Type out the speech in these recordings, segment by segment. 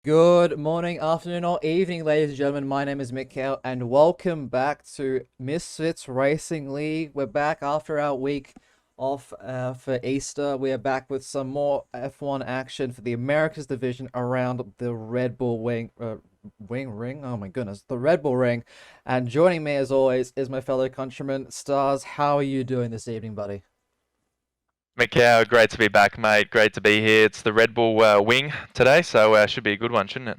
Good morning, afternoon, or evening, ladies and gentlemen. My name is Mikhail, and welcome back to Misfits Racing League. We're back after our week off for Easter. We are back with some more F1 action for the Americas division around the Red Bull wing ring. Oh my goodness, the Red Bull ring. And joining me, as always, is my fellow countryman Stars. How are you doing this evening, buddy? Mikhail, great to be back, mate. Great to be here. It's the Red Bull wing today, so should be a good one, shouldn't it?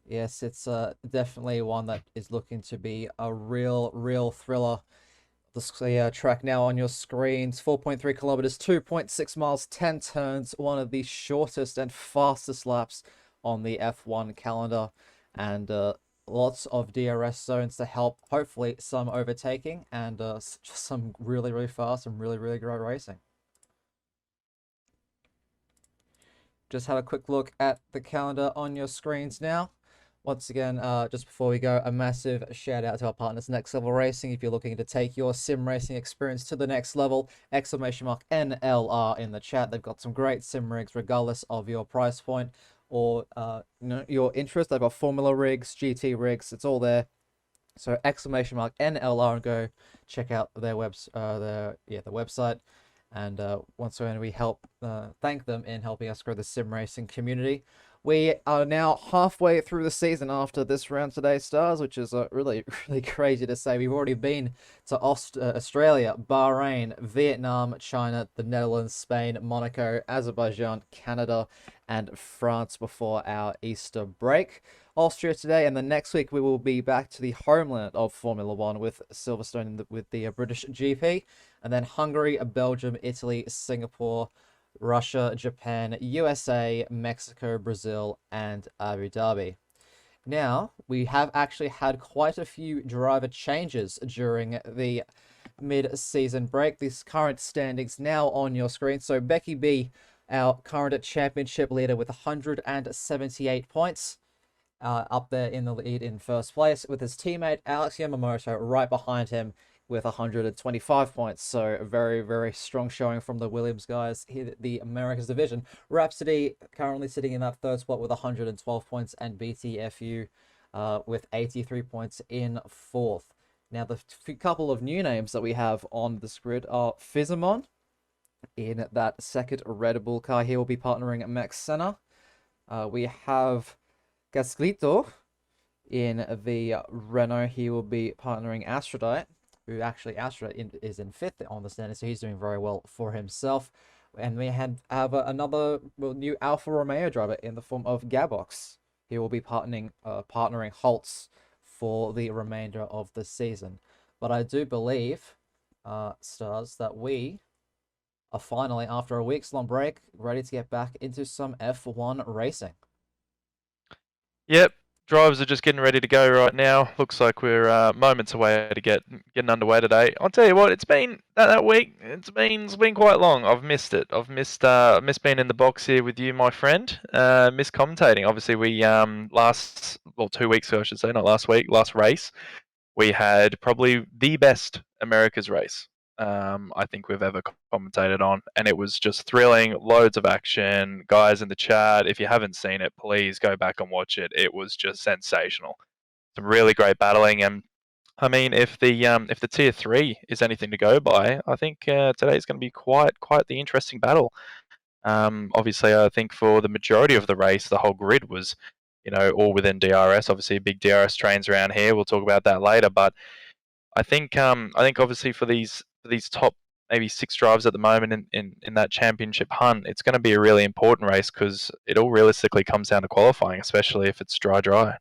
Yes, it's definitely one that is looking to be a real thriller. The track now on your screens, 4.3 kilometers, 2.6 miles, 10 turns, one of the shortest and fastest laps on the F1 calendar, and lots of DRS zones to help, hopefully, some overtaking and just some really fast and really great racing. Just have a quick look at the calendar on your screens now. Once again, just before we go, a massive shout out to our partners, Next Level Racing. If you're looking to take your sim racing experience to the next level, exclamation mark NLR in the chat. They've got some great sim rigs, regardless of your price point or your interest. They've got Formula rigs, GT rigs. It's all there. So exclamation mark NLR and go check out their the website. And once again, we help thank them in helping us grow the sim racing community. We are now halfway through the season after this round today, Stars, which is really crazy to say. We've already been to Australia, Bahrain, Vietnam, China, the Netherlands, Spain, Monaco, Azerbaijan, Canada, and France before our Easter break. Austria today, and the next week we will be back to the homeland of Formula One with Silverstone with the British GP, and then Hungary, Belgium, Italy, Singapore, Russia, Japan, USA, Mexico, Brazil, and Abu Dhabi. Now, we have actually had quite a few driver changes during the mid-season break. These current standings now on your screen. So Becky B, our current championship leader with 178 points, up there in the lead in first place, with his teammate Alex Yamamoto right behind him with 125 points. So a very strong showing from the Williams guys here, the Americas division. Rhapsody currently sitting in that third spot with 112 points, and BTFU with 83 points in fourth. Now, the couple of new names that we have on this grid are Fizamon in that second Red Bull car. He will be partnering Max Senna. We have Gasquito in the Renault. He will be partnering Aphrodite, who actually Aphrodite is in fifth on the standing, so he's doing very well for himself. And we have another new Alfa Romeo driver in the form of Gabox. He will be partnering Holtz for the remainder of the season. But I do believe, Stars, that we are finally, after a week's long break, ready to get back into some F1 racing. Yep, drivers are just getting ready to go right now. Looks like we're moments away to getting underway today. I'll tell you what, it's been that week. It's been quite long. I've missed it. I've missed being in the box here with you, my friend. Missed commentating. Obviously, we 2 weeks ago, I should say, not last week. Last race, we had probably the best America's race I think we've ever commentated on, and it was just thrilling. Loads of action, guys in the chat. If you haven't seen it, please go back and watch it. It was just sensational. Some really great battling, and I mean, if the tier three is anything to go by, I think today is going to be quite the interesting battle. Obviously, I think for the majority of the race, the whole grid was, all within DRS. Obviously, big DRS trains around here. We'll talk about that later. But I think obviously for these top maybe six drivers at the moment in that championship hunt, it's going to be a really important race because it all realistically comes down to qualifying, especially if it's dry.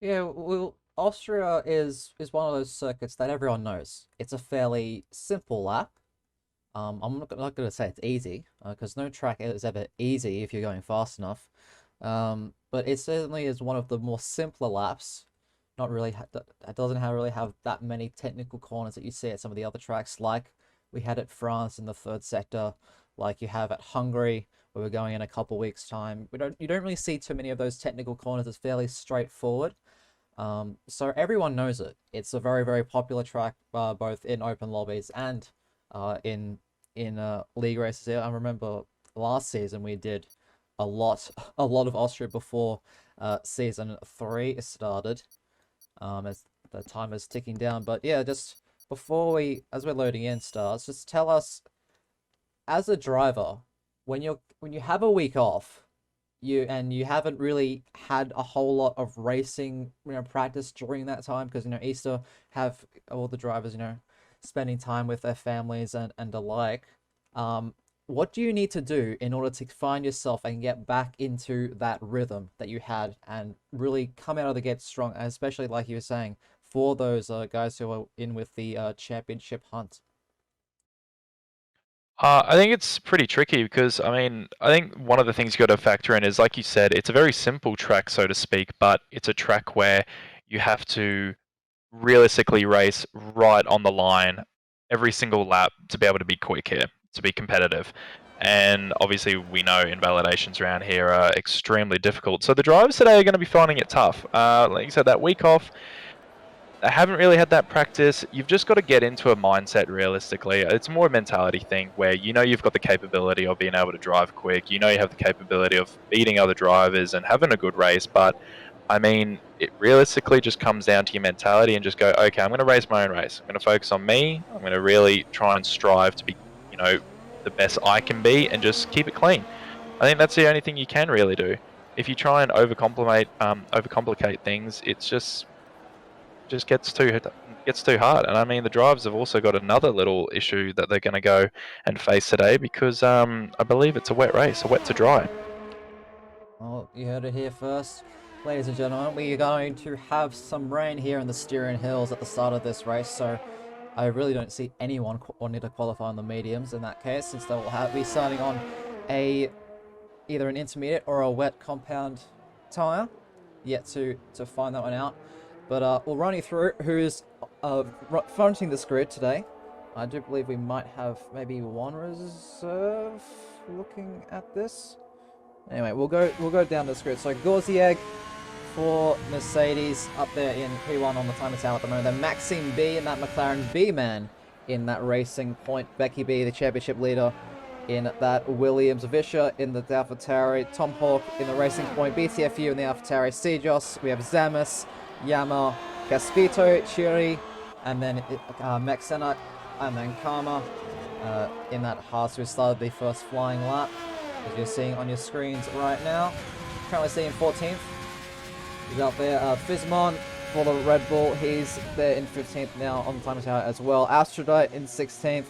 Yeah, well, Austria is one of those circuits that everyone knows. It's a fairly simple lap. I'm not going to say it's easy, because no track is ever easy if you're going fast enough. But it certainly is one of the more simpler laps. Not really, it doesn't really have that many technical corners that you see at some of the other tracks, like we had at France in the third sector, like you have at Hungary, where we're going in a couple weeks' time. You don't really see too many of those technical corners. It's fairly straightforward. So everyone knows it. It's a very popular track, both in open lobbies and in league races. I remember last season we did a lot of Austria before season 3 started. As the time is ticking down. But yeah, just as we're loading in, Stars, just tell us, as a driver, when you have a week off, you haven't really had a whole lot of racing, practice during that time, because Easter have all the drivers, spending time with their families and the like. Um, what do you need to do in order to find yourself and get back into that rhythm that you had and really come out of the gate strong, and especially like you were saying, for those guys who are in with the championship hunt? I think it's pretty tricky because, I mean, I think one of the things you got to factor in is, like you said, it's a very simple track, so to speak, but it's a track where you have to realistically race right on the line every single lap to be able to be quick here, to be competitive. And obviously, we know invalidations around here are extremely difficult. So the drivers today are going to be finding it tough. Like you said, that week off, I haven't really had that practice. You've just got to get into a mindset realistically. It's more a mentality thing where you've got the capability of being able to drive quick. You know you have the capability of beating other drivers and having a good race. But I mean, it realistically just comes down to your mentality and just go, okay, I'm going to race my own race. I'm going to focus on me. I'm going to really try and strive to be, the best I can be and just keep it clean. I think that's the only thing you can really do. If you try and overcomplicate things, it's just gets too hard. And I mean, the drivers have also got another little issue that they're going to go and face today because I believe it's a wet race, a wet to dry. Well, you heard it here first. Ladies and gentlemen, we are going to have some rain here in the Styrian Hills at the start of this race, so I really don't see anyone wanting to qualify on the mediums in that case, since they will be starting on either an intermediate or a wet compound tyre. Yet to find that one out. But we'll run you through who's fronting this grid today. I do believe we might have maybe one reserve looking at this. Anyway, we'll go down this grid. So Gorzieg for Mercedes up there in P1 on the timer tower at the moment. Then Maxime B in that McLaren B-man in that Racing Point. Becky B, the championship leader, in that Williams. Vischer in the AlphaTauri. Tom Hawk in the Racing Point. BTFU in the AlphaTauri. Sejos. We have Zamis, Yama, Gaspito, Chiri, and then Mexena, and then Karma in that Haas, who started the first flying lap, as you're seeing on your screens right now. Currently seeing 14th. He's out there. Fizmon for the Red Bull, he's there in 15th now on the timer tower as well. Astrada in 16th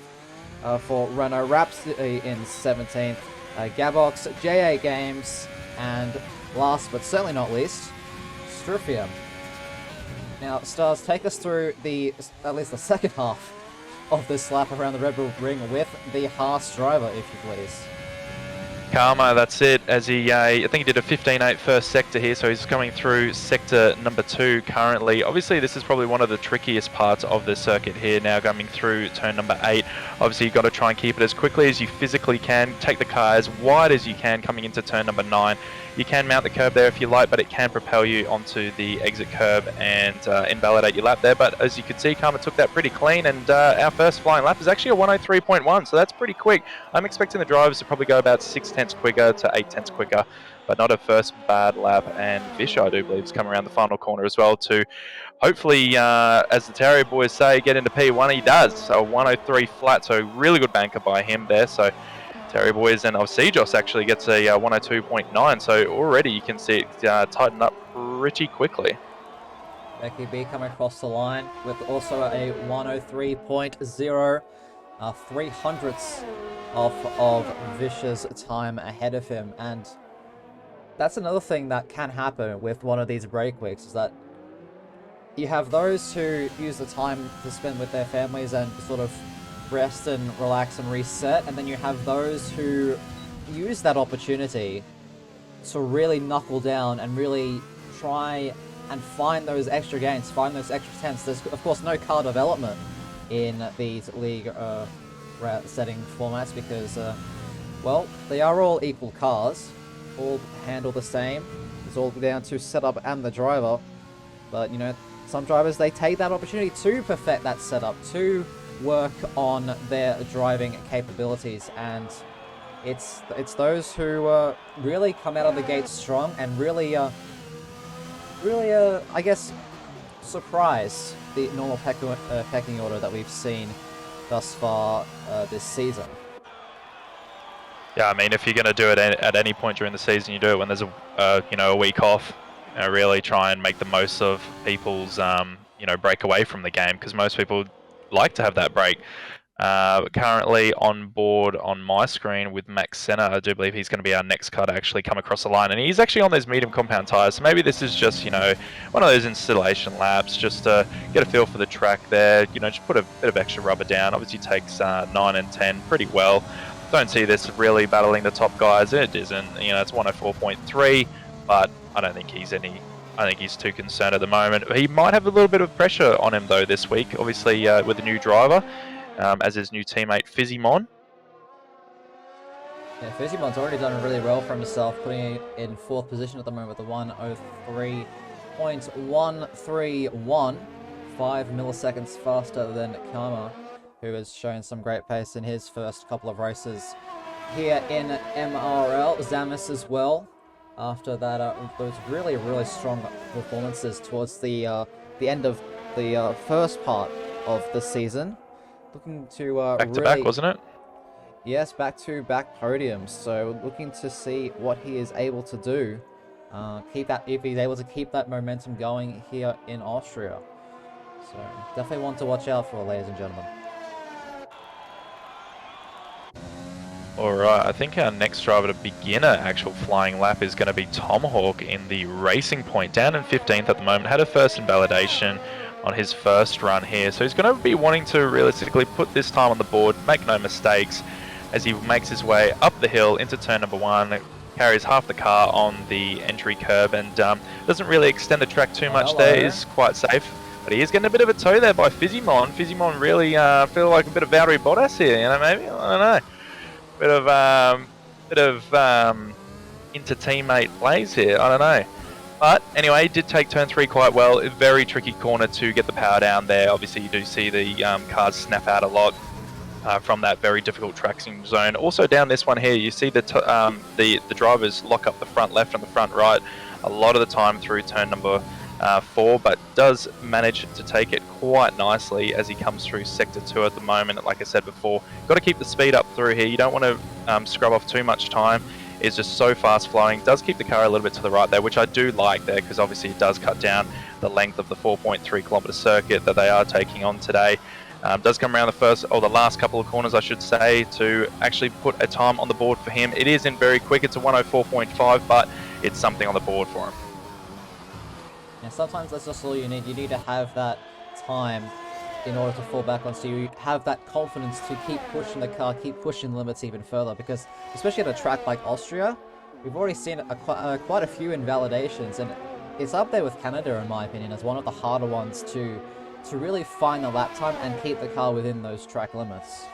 for Renault. Rhapsody in 17th. Gabox, JA Games, and last but certainly not least, Struffium. Now, Stars, take us through at least the second half of this lap around the Red Bull Ring with the Haas driver, if you please. Karma, that's it. As I think he did a 15.8 first sector here, so he's coming through sector number 2 currently. Obviously, this is probably one of the trickiest parts of the circuit here, now coming through turn number 8. Obviously, you've got to try and keep it as quickly as you physically can. Take the car as wide as you can coming into turn number 9. You can mount the curb there if you like, but it can propel you onto the exit curb and invalidate your lap there. But as you can see, Karma took that pretty clean, and our first flying lap is actually a 103.1, so that's pretty quick. I'm expecting the drivers to probably go about 6 tenths quicker to 8 tenths quicker, but not a first bad lap. And Vischer, I do believe, is coming around the final corner as well to hopefully, as the Terry boys say, get into P1. He does, so 103 flat, so really good banker by him there. So Terry boys and Sejos actually gets a 102.9, so already you can see it tighten up pretty quickly. Becky B coming across the line with also a 103.0, 300ths of Vischer's time ahead of him. And that's another thing that can happen with one of these break weeks, is that you have those who use the time to spend with their families and sort of rest and relax and reset, and then you have those who use that opportunity to really knuckle down and really try and find those extra gains, find those extra tenths. There's of course no car development in these league setting formats because well, they are all equal cars, all handle the same. It's all down to setup and the driver, but some drivers, they take that opportunity to perfect that setup, to work on their driving capabilities. And It's those who really come out of the gate strong and really I guess surprise the normal pecking order that we've seen thus far this season. Yeah, I mean, if you're going to do it at any point during the season, you do it when there's a week off. Really try and make the most of people's break away from the game, because most people like to have that break. Currently on board on my screen with Max Senna, I do believe he's going to be our next car to actually come across the line, and he's actually on those medium compound tyres. So maybe this is just one of those installation laps, just to get a feel for the track there. Just put a bit of extra rubber down. Obviously takes 9 and 10 pretty well. Don't see this really battling the top guys. It isn't. It's 104.3, but I don't think he's too concerned at the moment. He might have a little bit of pressure on him though this week, obviously with a new driver. As his new teammate Fizzymon. Yeah, Fizzymon's already done really well for himself, putting it in 4th position at the moment with a 103.131, 5 milliseconds faster than Karma, who has shown some great pace in his first couple of races here in MRL. Zamis as well, after that those really strong performances towards the end of the first part of the season. Looking to back to back, wasn't it? Yes, back-to-back podiums. So looking to see what he is able to do. If he's able to keep that momentum going here in Austria. So definitely one to watch out for, ladies and gentlemen. Alright, I think our next driver to begin an actual flying lap is going to be Tomahawk in the Racing Point, down in 15th at the moment. Had a first invalidation on his first run here, so he's going to be wanting to realistically put this time on the board, make no mistakes as he makes his way up the hill into turn number 1, carries half the car on the entry curb, and doesn't really extend the track too much there. Is quite safe, but he is getting a bit of a tow there by Fizzymon. Fizzymon really feel like a bit of Valtteri Bottas here, maybe, I don't know, bit of inter-teammate plays here, I don't know. But anyway, did take turn 3 quite well. A very tricky corner to get the power down there. Obviously, you do see the cars snap out a lot from that very difficult traction zone. Also down this one here, you see the drivers lock up the front left and the front right a lot of the time through turn number 4, but does manage to take it quite nicely as he comes through sector 2 at the moment. Like I said before, got to keep the speed up through here. You don't want to scrub off too much time. Is just so fast flowing. Does keep the car a little bit to the right there, which I do like there, because obviously it does cut down the length of the 4.3 kilometer circuit that they are taking on today. Does come around the last couple of corners, I should say, to actually put a time on the board for him. It isn't very quick. It's a 104.5, but it's something on the board for him. Yeah, sometimes that's just all you need. You need to have that time in order to fall back on, so you have that confidence to keep pushing the car, keep pushing the limits even further, because especially at a track like Austria, we've already seen quite a few invalidations, and it's up there with Canada in my opinion as one of the harder ones to really find the lap time and keep the car within those track limits.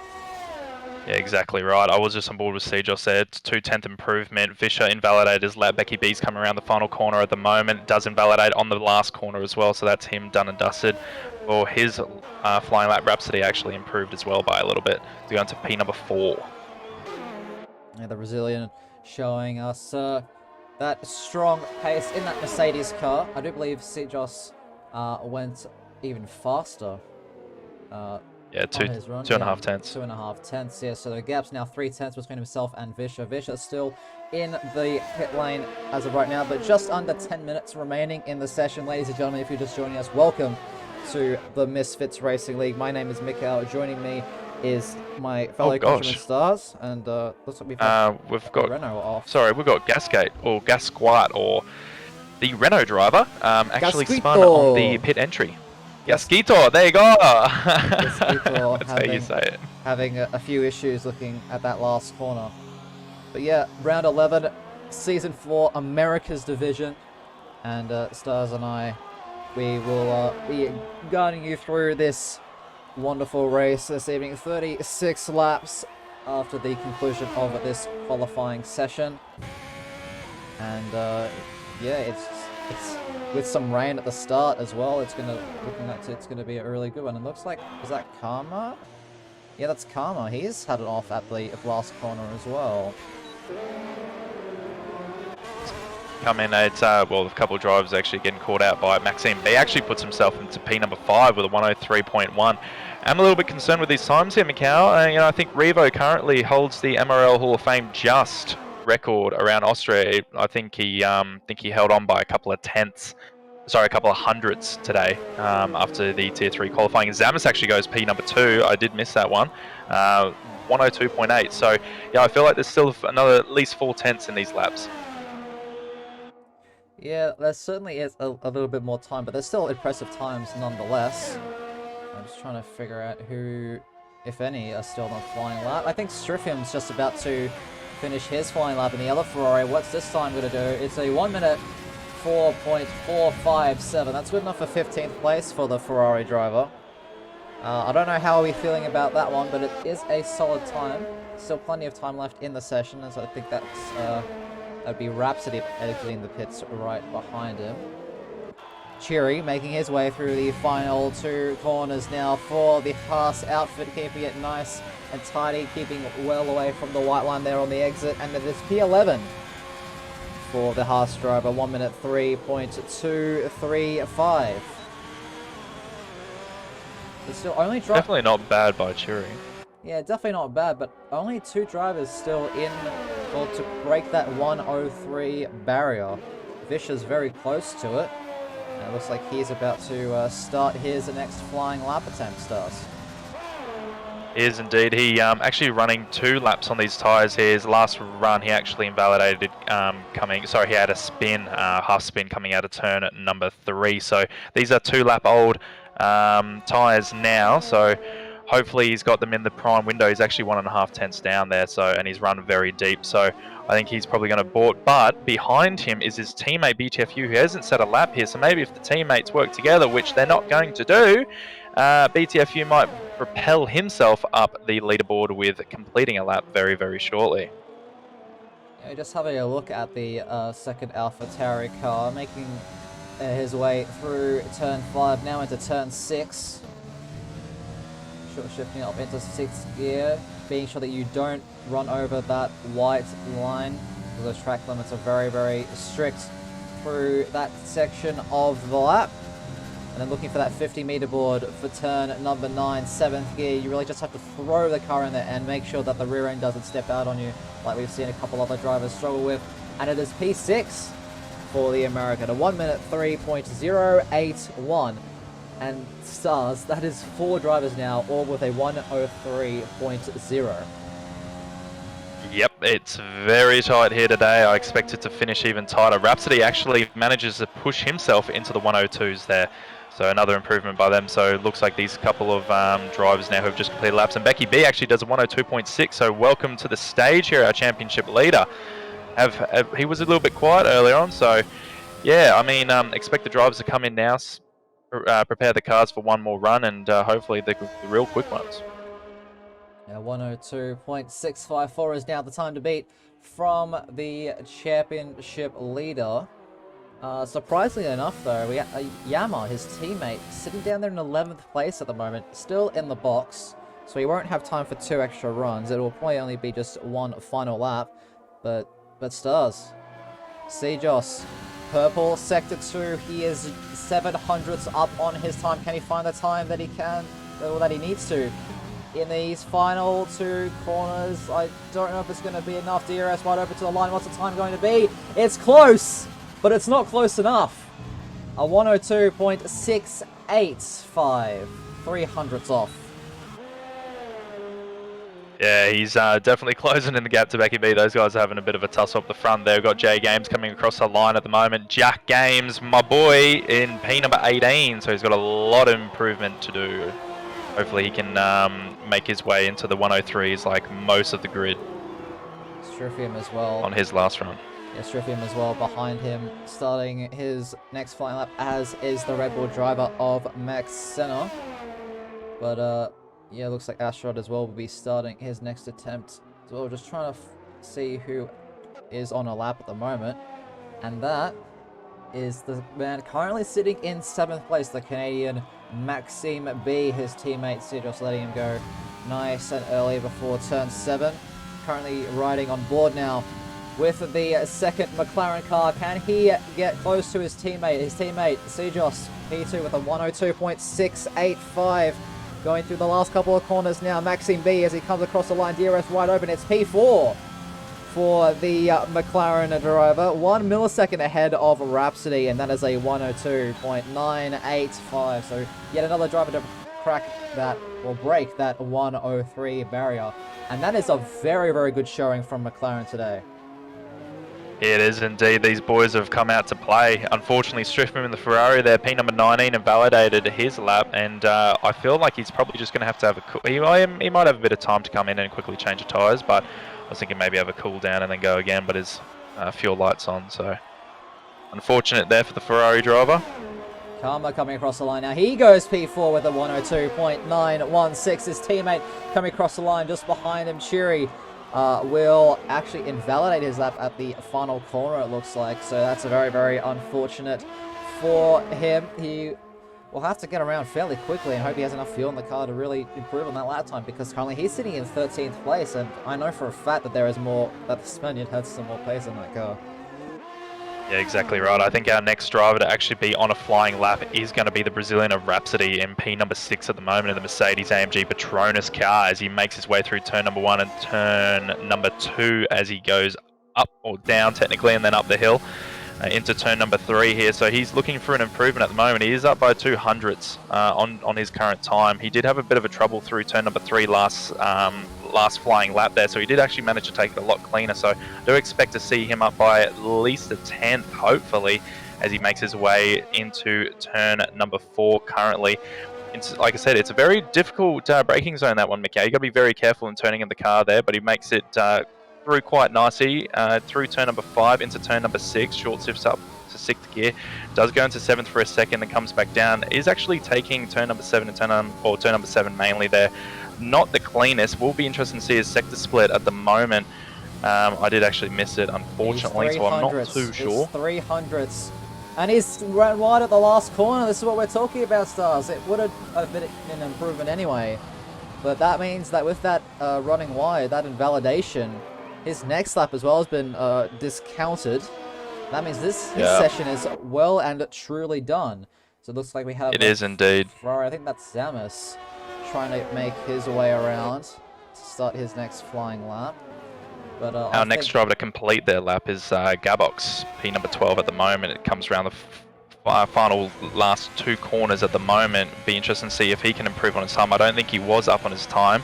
Yeah, exactly right. I was just on board with Sejos there. It's 2/10 improvement. Fisher invalidated his lap. Becky B's coming around the final corner at the moment. Does invalidate on the last corner as well, so that's him done and dusted. Or his flying lap. Rhapsody actually improved as well by a little bit to go into P number 4. Yeah, the Brazilian showing us that strong pace in that Mercedes car. I do believe Sejos went even faster. Yeah, 2.5 tenths. 2.5 tenths, yeah. So the gap's now 3 tenths between himself and Vischer. Vischer still in the pit lane as of right now, but just under 10 minutes remaining in the session. Ladies and gentlemen, if you're just joining us, welcome to the Misfits Racing League. My name is Mikhail. Joining me is my fellow countryman Stars, and looks like we've got Renault off. Sorry, we've got Gasgate or Gasquat, or the Renault driver actually spun on the pit entry. Gasquito, there you go. Gasquito, that's how you say it. Having a few issues looking at that last corner. But yeah, round 11, season 4, America's division, and Stars and I, we will be guiding you through this wonderful race this evening. 36 laps after the conclusion of this qualifying session, and yeah, it's with some rain at the start as well. It's gonna be a really good one. It looks like, is that Karma? Yeah, that's Karma. He's had it off at the last corner as well. Come in at, well, a couple of drivers actually getting caught out by Maxime B. Actually puts himself into P number 5 with a 103.1. I'm a little bit concerned with these times here, Mikau. You know, I think Revo currently holds the MRL Hall of Fame just record around Austria. I think he held on by a couple of hundredths today after the Tier 3 qualifying. Zamis actually goes P number 2. I did miss that one. 102.8. So, yeah, I feel like there's still another at least 4 tenths in these laps. Yeah, there certainly is a little bit more time, but there's still impressive times nonetheless. I'm just trying to figure out who, if any, are still on the flying lap. I think Striffium's just about to finish his flying lap in the other Ferrari. What's this time going to do? It's a 1 minute 4.457. That's good enough for 15th place for the Ferrari driver. I don't know how we're feeling about that one, but it is a solid time. Still plenty of time left in the session, as I think that'd be Rhapsody exiting the pits right behind him. Cheery making his way through the final 2 corners now for the Haas outfit, keeping it nice and tidy, keeping well away from the white line there on the exit, and it is P11 for the Haas driver, 1 minute 3.235. It's still only definitely not bad by Cheery. Yeah, definitely not bad, but only 2 drivers still in, or to break that 103 barrier. Vish is very close to it. And it looks like he's about to start his next flying lap attempt, Stars. He is indeed. He actually running 2 laps on these tyres here. His last run, he actually invalidated he had a spin, half spin coming out of turn at number 3. So these are 2 lap old tyres now. So hopefully he's got them in the prime window. He's actually 1.5 tenths down there. So, and he's run very deep. So I think he's probably going to board. But behind him is his teammate BTFU, who hasn't set a lap here. So maybe if the teammates work together, which they're not going to do, BTFU might propel himself up the leaderboard with completing a lap very, very shortly. Yeah, just having a look at the second AlphaTauri car, making his way through turn 5, now into turn 6. Shifting up into 6th gear, being sure that you don't run over that white line, because those track limits are very, very strict through that section of the lap. And then looking for that 50-meter board for turn number 9, 7th gear. You really just have to throw the car in there and make sure that the rear end doesn't step out on you, like we've seen a couple other drivers struggle with. And it is P6 for the American, a 1 minute 3.081. And Stars, that is 4 drivers now, all with a 103.0. Yep, it's very tight here today. I expect it to finish even tighter. Rhapsody actually manages to push himself into the 102s there. So another improvement by them. So it looks like these couple of drivers now who have just completed laps. And Becky B actually does a 102.6. So welcome to the stage here, our championship leader. He was a little bit quiet earlier on. So yeah, I mean, expect the drivers to come in now, prepare the cars for one more run, and hopefully the real quick ones. Now 102.654 is now the time to beat from the championship leader. Surprisingly enough, though, we got Yama, his teammate, sitting down there in 11th place at the moment, still in the box, so he won't have time for 2 extra runs. It will probably only be just 1 final lap, but Stars, Joss, purple sector 2, he is 700ths up on his time. Can he find the time that he can, or that he needs to? In these final 2 corners, I don't know if it's going to be enough. DRS wide open to the line. What's the time going to be? It's close, but it's not close enough. A 102.685. 300ths off. Yeah, he's definitely closing in the gap to Becky B. Those guys are having a bit of a tussle up the front there. We've got Jay Games coming across the line at the moment. Jack Games, my boy, in P number 18. So he's got a lot of improvement to do. Hopefully he can make his way into the 103s like most of the grid. Striffium as well. On his last run. Yeah, Striffium as well behind him, starting his next flying lap, as is the Red Bull driver of Max Senna. But yeah, looks like Astrod as well will be starting his next attempt. So we're just trying to see who is on a lap at the moment. And that is the man currently sitting in 7th place, the Canadian Maxime B, his teammate, just letting him go nice and early before turn 7. Currently riding on board now with the second McLaren car. Can he get close to his teammate? His teammate, Sejos, P2 with a 102.685. Going through the last couple of corners now. Maxime B as he comes across the line. DRS wide open. It's P4 for the McLaren driver. 1 millisecond ahead of Rhapsody, and that is a 102.985. So yet another driver to crack that, or break that 103 barrier. And that is a very, very good showing from McLaren today. It is indeed. These boys have come out to play. Unfortunately, Striffman in the Ferrari there, P number 19, invalidated his lap, and I feel like he's probably just going to have a cool... He might have a bit of time to come in and quickly change the tyres, but I was thinking maybe have a cool down and then go again, but his fuel light's on, so unfortunate there for the Ferrari driver. Karma coming across the line now. He goes P4 with a 102.916. His teammate coming across the line just behind him, Cheery, will actually invalidate his lap at the final corner, it looks like. So that's a very, very unfortunate for him. He will have to get around fairly quickly and hope he has enough fuel in the car to really improve on that lap time, because currently he's sitting in 13th place, and I know for a fact that there is more, that the Spaniard has some more pace in that car. Yeah, exactly right. I think our next driver to actually be on a flying lap is going to be the Brazilian of Rhapsody, MP number 6 at the moment in the Mercedes AMG Petronas car, as he makes his way through turn number 1 and turn number 2 as he goes up or down technically, and then up the hill into turn number 3 here. So he's looking for an improvement at the moment. He is up by 200ths on his current time. He did have a bit of a trouble through turn number 3 last flying lap there, so he did actually manage to take it a lot cleaner. So I do expect to see him up by at least a 10th, hopefully, as he makes his way into turn number 4 currently. It's, like I said, it's a very difficult braking zone, that one, Mickey. You got to be very careful in turning in the car there, but he makes it through quite nicely through turn number 5 into turn number 6. Short shifts up to 6th gear, does go into 7th for a second and comes back down. Is actually taking turn number 7 and turn number 7 mainly there. Not the cleanest. Will be interesting to see his sector split at the moment. I did actually miss it, unfortunately, so I'm not too sure. It's 300ths. And he's ran wide at the last corner. This is what we're talking about, Stars. It would have been an improvement anyway. But that means that with that running wide, that invalidation, his next lap as well has been discounted. That means his session is well and truly done. So it looks like we have... It is indeed. Ferrari, I think that's Zamis, trying to make his way around to start his next flying lap. But our next driver to complete their lap is Gabox, P number 12 at the moment. It comes around the final last 2 corners at the moment. Be interesting to see if he can improve on his time. I don't think he was up on his time.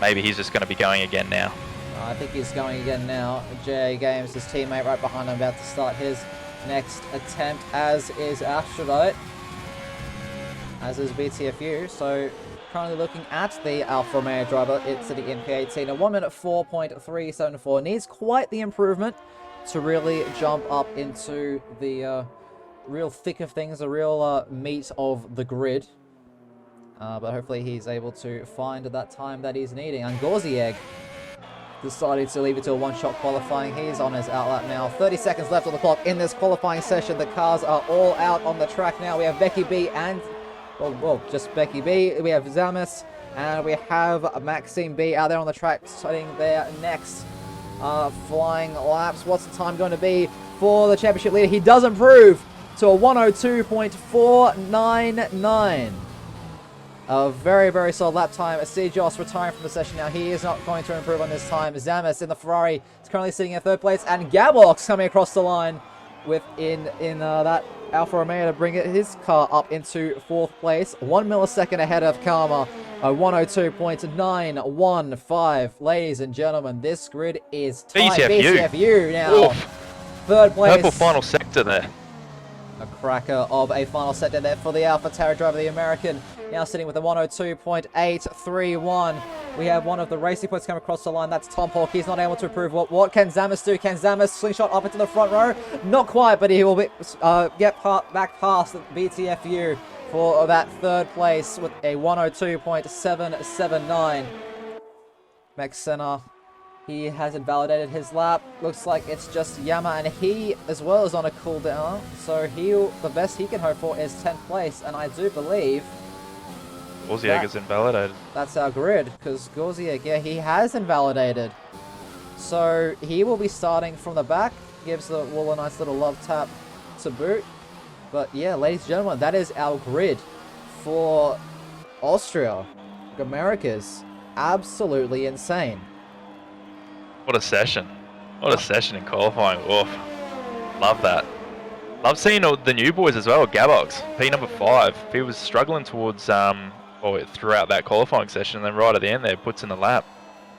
Maybe he's just going to be going again now. I think he's going again now. JA Games, his teammate right behind him, about to start his next attempt, as is Aphrodite, as is BTFU. So currently looking at the Alfa Romeo driver, it's the NP18, a 1 minute 4.374. Needs quite the improvement to really jump up into the real thick of things, the real meat of the grid. But hopefully he's able to find that time that he's needing. And Gorzieg decided to leave it to a one-shot qualifying. He's on his outlap now. 30 seconds left on the clock in this qualifying session. The cars are all out on the track now. We have Becky B and... Well, just Becky B. We have Zamis, and we have Maxime B out there on the track, starting their next flying laps. What's the time going to be for the championship leader? He does improve to a 102.499. A very, very solid lap time. Sejos retiring from the session now. He is not going to improve on this time. Zamis in the Ferrari is currently sitting in 3rd place, and Gabox coming across the line within that Alfa Romeo to bring his car up into 4th place. 1 millisecond ahead of Karma. A 102.915. Ladies and gentlemen, this grid is tight. BTFU now. Oof. 3rd place. Purple final sector there. A cracker of a final sector there for the AlphaTauri driver, the American. Now sitting with a 102.831. We have one of the racing points come across the line. That's Tom Hawk. He's not able to improve. What can Zamis do? Can Zamis slingshot up into the front row? Not quite, but he will be, get back past BTFU for that 3rd place with a 102.779. Mexena He has invalidated his lap. Looks like it's just Yama, and he as well is on a cooldown. So the best he can hope for is 10th place, and I do believe Gorziak invalidated. that's our grid, because Gorziak, yeah, he has invalidated. So he will be starting from the back. Gives the wall a nice little love tap to boot. But yeah, ladies and gentlemen, that is our grid for Austria. America's absolutely insane. What a session. What a session in qualifying. Oof. Love that. Love seeing all the new boys as well. Gabox, P number 5. He was struggling towards or throughout that qualifying session, and then right at the end there puts in the lap.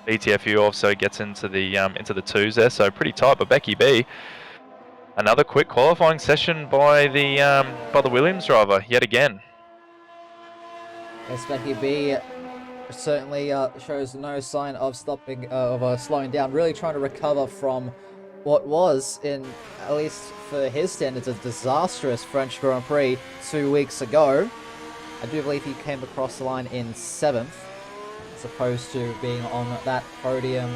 BTFU also gets into the twos there, so pretty tight. But Becky B, another quick qualifying session by the Williams driver yet again. Yes, Becky B certainly shows no sign of slowing down. Really trying to recover from what was, at least for his standards, a disastrous French Grand Prix 2 weeks ago. I do believe he came across the line in 7th, as opposed to being on that podium.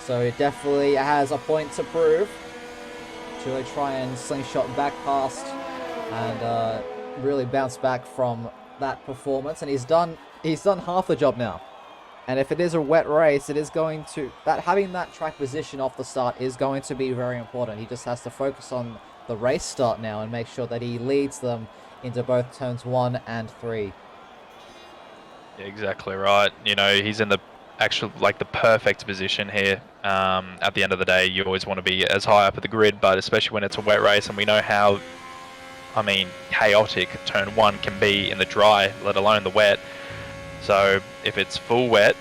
So it definitely has a point to prove to really try and slingshot back past and really bounce back from that performance. And he's done half the job now. And if it is a wet race, it is going to having that track position off the start is going to be very important. He just has to focus on the race start now and make sure that he leads them into both turns 1 and 3. Yeah, exactly right. You know, he's in the the perfect position here. At the end of the day, you always want to be as high up at the grid, but especially when it's a wet race, and we know how, chaotic turn 1 can be in the dry, let alone the wet. So if it's full wet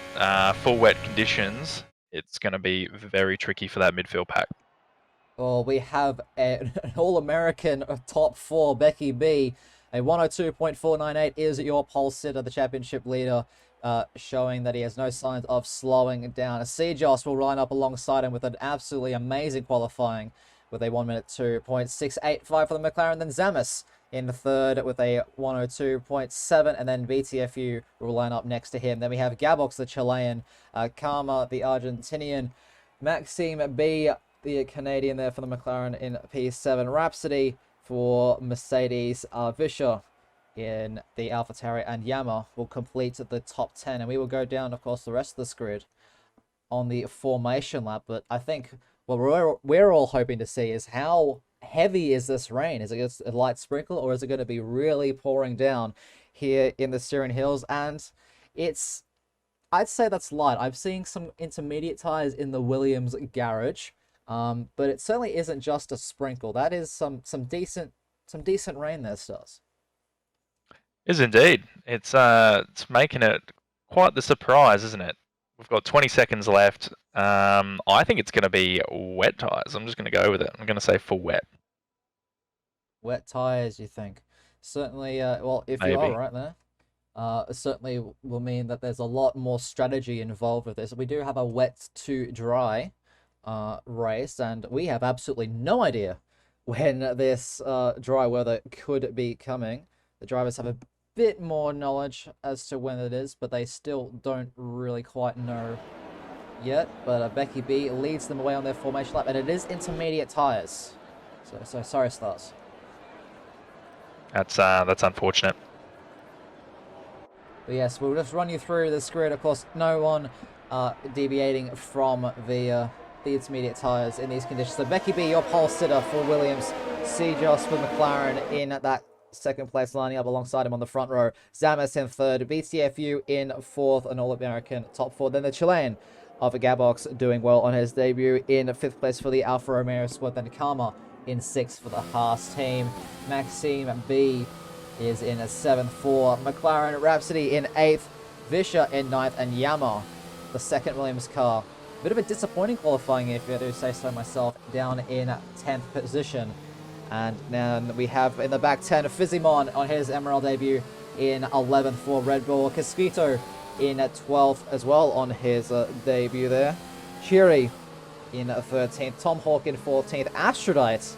conditions, it's going to be very tricky for that midfield pack. Well, we have an All-American top 4, Becky B. A 102.498 is your pole sitter, the championship leader, showing that he has no signs of slowing down. CEST will line up alongside him with an absolutely amazing qualifying with a 1:02.685 for the McLaren. Then Zamis in the third with a 1:02.7, and then BTFU will line up next to him. Then we have Gabox, the Chilean, Karma, the Argentinian, Maxime B, the Canadian there for the McLaren in P7, Rhapsody for Mercedes, Vischer in the AlphaTauri, and Yama will complete the top 10. And we will go down, of course, the rest of this grid on the formation lap. But I think what we're all hoping to see is how heavy is this rain? Is it just a light sprinkle, or is it going to be really pouring down here in the Styrian Hills? And I'd say that's light. I've seen some intermediate tires in the Williams garage, but it certainly isn't just a sprinkle. That is some decent rain there, Stars. Is indeed. It's making it quite the surprise, isn't it? We've got 20 seconds left. I think it's going to be wet tires. I'm just going to go with it. I'm going to say full wet. Wet tires, you think? Certainly, well, if Maybe. you are right there, certainly will mean that there's a lot more strategy involved with this. We do have a wet to dry race, and we have absolutely no idea when this dry weather could be coming. The drivers have a bit more knowledge as to when it is, but they still don't really quite know yet. But Becky B leads them away on their formation lap, and it is intermediate tires. So sorry, Stars. That's unfortunate. But yes, we'll just run you through this grid. Of course, no one deviating from the intermediate tires in these conditions. So Becky B, your pole sitter for Williams. CEST for McLaren in that second place, lining up alongside him on the front row. Zamis in third, BTFU in fourth, an All-American top 4. Then the Chilean of Gabox doing well on his debut in fifth place for the Alfa Romeo squad. Then Karma in sixth for the Haas team. Maxime B is in a 7th for McLaren. Rhapsody in 8th. Vischer in 9th. And Yama, the second Williams car. Bit of a disappointing qualifying, if I do say so myself, down in 10th position. And then we have in the back 10 Fizimon on his Emerald debut in 11th for Red Bull. Casquito in 12th as well on his debut there. Cheery in 13th. Tom Hawk in 14th. Aphrodite.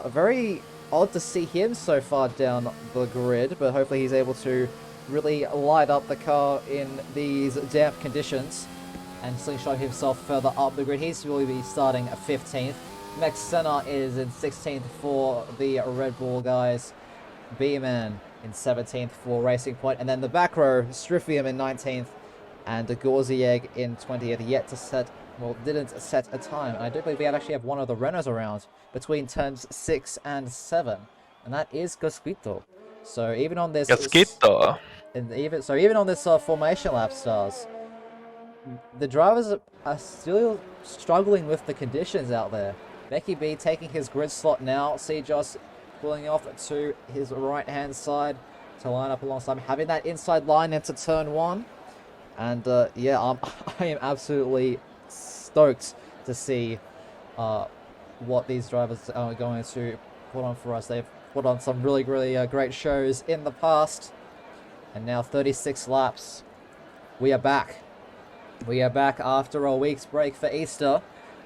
Very odd to see him so far down the grid, but hopefully he's able to really light up the car in these damp conditions. and slingshot himself further up the grid. He's will be starting 15th. Max Senna is in 16th for the Red Bull guys. B-Man in 17th for Racing Point. And then the back row, Stryfium in 19th and Gorzieg in 20th. Yet to set, well, didn't set a time. And I do believe we actually have one of the Renaults around between turns 6 and 7. And that is Gasquito. So even on this... Gasquito. Even on this formation lap, Stars, the drivers are still struggling with the conditions out there. Becky B taking his grid slot now. Joss pulling off to his right-hand side to line up alongside him, having that inside line into turn 1. And yeah, I am absolutely stoked to see what these drivers are going to put on for us. They've put on some really great shows in the past. And now 36 laps. We are back. We are back after a week's break for Easter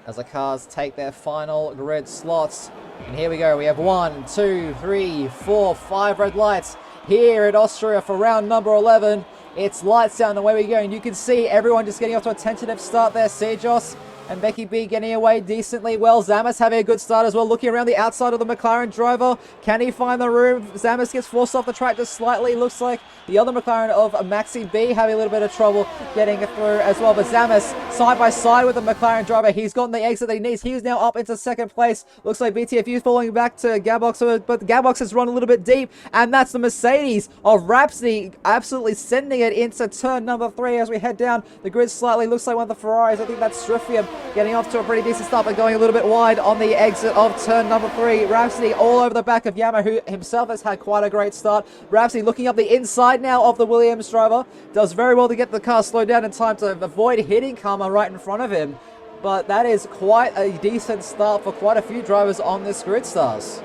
as the cars take their final grid slots. And here we go. We have 1, 2, 3, 4, 5 red lights here at Austria for round number 11. It's lights down, away we go. And you can see everyone just getting off to a tentative start there. Sejos and Becky B getting away decently well. Zamas having a good start as well. Looking around the outside of the McLaren driver. Can he find the room? Zamas gets forced off the track just slightly. Looks like the other McLaren of Maxi B having a little bit of trouble getting through as well. But Zamas side by side with the McLaren driver. He's gotten the exit that he needs. He's now up into second place. Looks like BTFU falling back to Gabox, but Gabox has run a little bit deep. And that's the Mercedes of Rhapsody absolutely sending it into turn number 3 as we head down the grid slightly. Looks like one of the Ferraris. I think that's Stryfium getting off to a pretty decent start, but going a little bit wide on the exit of turn number 3. Rhapsody all over the back of Yama, who himself has had quite a great start. Rhapsody looking up the inside now of the Williams driver. Does very well to get the car slowed down in time to avoid hitting Karma right in front of him. But that is quite a decent start for quite a few drivers on this grid, Stars.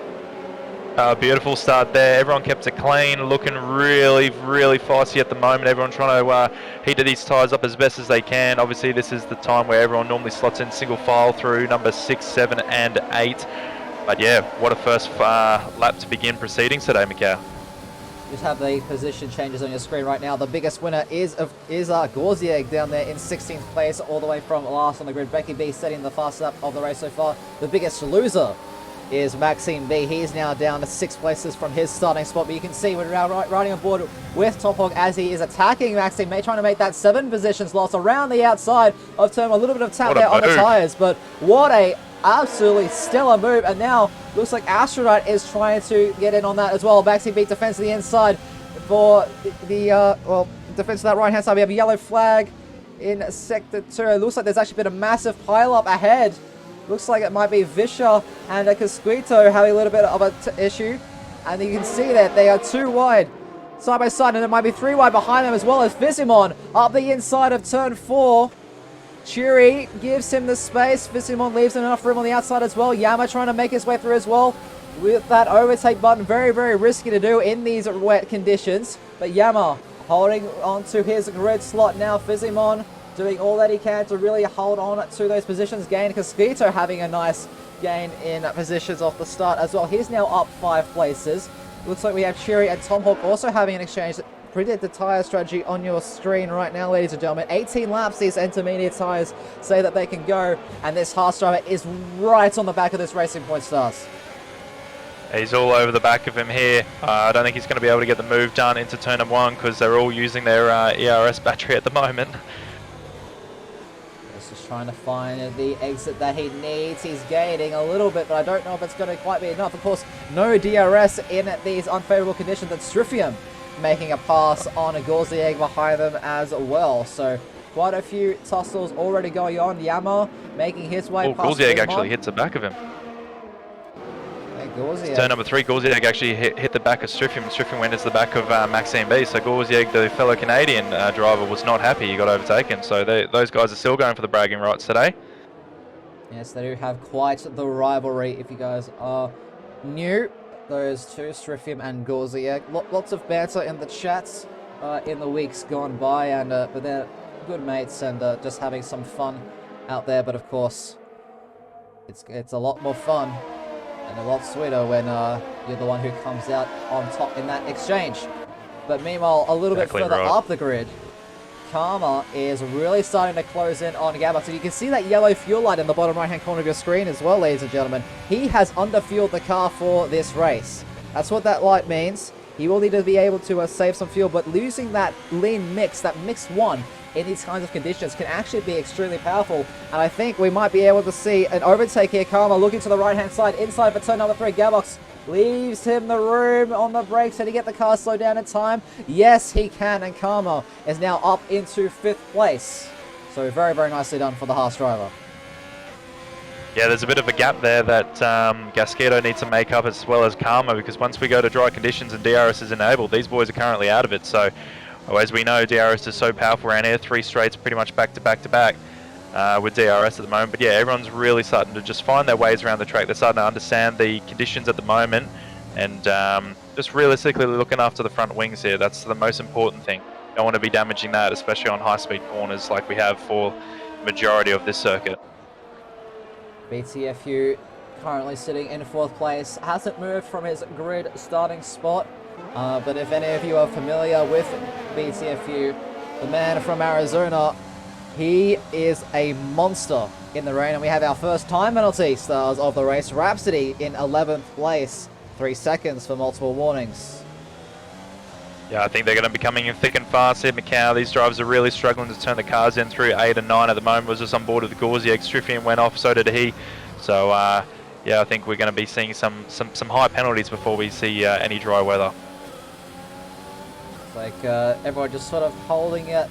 Beautiful start there. Everyone kept it clean, looking really feisty at the moment. Everyone trying to heat these tyres up as best as they can. Obviously, this is the time where everyone normally slots in single file through number 6, 7, and 8. But yeah, what a first lap to begin proceedings today, Mikhail. Just have the position changes on your screen right now. The biggest winner is Gorzieg down there in 16th place, all the way from last on the grid. Becky B setting the fastest lap of the race so far. The biggest loser is Maxime B. He's now down to 6 places from his starting spot, but you can see we're now riding on board with Top Hog as he is attacking Maxime, trying to make that 7 positions loss around the outside of turn. A little bit of tap there on the tires, but what a absolutely stellar move. And now looks like Astronaut is trying to get in on that as well. Maxime B defense to the inside for the defense to that right hand side. We have a yellow flag in sector 2. It looks like there's actually been a massive pile up ahead. Looks like it might be Vischer and Casquito having a little bit of an issue. And you can see that they are 2 wide side by side, and it might be 3 wide behind them as well as Vizimon up the inside of turn 4. Chiri gives him the space. Vizimon leaves him enough room on the outside as well. Yama trying to make his way through as well with that overtake button. Very risky to do in these wet conditions. But Yama holding on to his grid slot now. Vizimon doing all that he can to really hold on to those positions. Gain Casquito having a nice gain in positions off the start as well. He's now up 5 places. Looks like we have Chiri and Tomahawk also having an exchange. Predict the tyre strategy on your screen right now, ladies and gentlemen. 18 laps these intermediate tyres say that they can go, and this Haas driver is right on the back of this Racing Point, Stars. He's all over the back of him here. I don't think he's going to be able to get the move done into turn number 1 because they're all using their ERS battery at the moment. Just trying to find the exit that he needs. He's gaining a little bit, but I don't know if it's going to quite be enough. Of course, no DRS in these unfavorable conditions. That's Stryfium making a pass on a Gorzieg behind them as well. So quite a few tussles already going on. Yama making his way past Gorzieg actually hits the back of him. Yeah, turn number 3, Gorzieg actually hit the back of Stryfium. Stryfium went into the back of Maxime B. So Gorzieg, the fellow Canadian driver, was not happy. He got overtaken. So those guys are still going for the bragging rights today. Yes, they do have quite the rivalry. If you guys are new, those two, Stryfium and Gorzieg. Lots of banter in the chats in the weeks gone by, and but they're good mates and just having some fun out there. But of course, it's a lot more fun and a lot sweeter when you're the one who comes out on top in that exchange. But meanwhile, a little bit further up the grid, Karma is really starting to close in on Gabba. So you can see that yellow fuel light in the bottom right-hand corner of your screen as well, ladies and gentlemen. He has underfueled the car for this race. That's what that light means. He will need to be able to save some fuel, but losing that lean mix, that mix one, in these kinds of conditions can actually be extremely powerful. And I think we might be able to see an overtake here. Karma looking to the right-hand side, inside for turn number 3. Gabox leaves him the room on the brakes. Can he get the car slowed down in time? Yes, he can, and Karma is now up into 5th place. So very, very nicely done for the Haas driver. Yeah, there's a bit of a gap there that Gasquedo needs to make up, as well as Karma, because once we go to dry conditions and DRS is enabled, these boys are currently out of it. So, as we know, DRS is so powerful around here, 3 straights pretty much back to back to back with DRS at the moment. But yeah, everyone's really starting to just find their ways around the track. They're starting to understand the conditions at the moment, and just realistically looking after the front wings here. That's the most important thing. Don't want to be damaging that, especially on high-speed corners like we have for the majority of this circuit. BTFU currently sitting in 4th place, hasn't moved from his grid starting spot, but if any of you are familiar with BTFU, the man from Arizona, he is a monster in the rain. And we have our first time penalty stars of the race. Rhapsody in 11th place, 3 seconds for multiple warnings. Yeah, I think they're going to be coming in thick and fast here, Macau. These drivers are really struggling to turn the cars in through 8 and 9 at the moment. Was just on board with the Gorziak. Strifian went off, so did he. So, yeah, I think we're going to be seeing some high penalties before we see any dry weather. It's like everyone just sort of holding it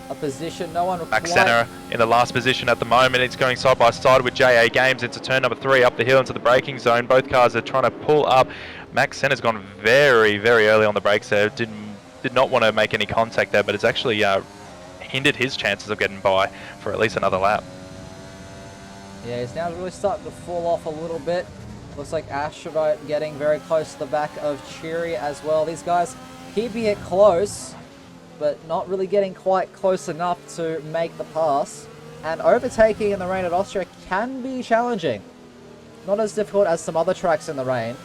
a position. No one back center in the last position at the moment. It's going side by side with JA Games into turn number 3 up the hill into the braking zone. Both cars are trying to pull up. Max Senna's gone very, very early on the brakes there. Did not want to make any contact there, but it's actually hindered his chances of getting by for at least another lap. Yeah, he's now really starting to fall off a little bit. Looks like Astronaut getting very close to the back of Cheery as well. These guys keeping it close, but not really getting quite close enough to make the pass. And overtaking in the rain at Austria can be challenging. Not as difficult as some other tracks in the rain,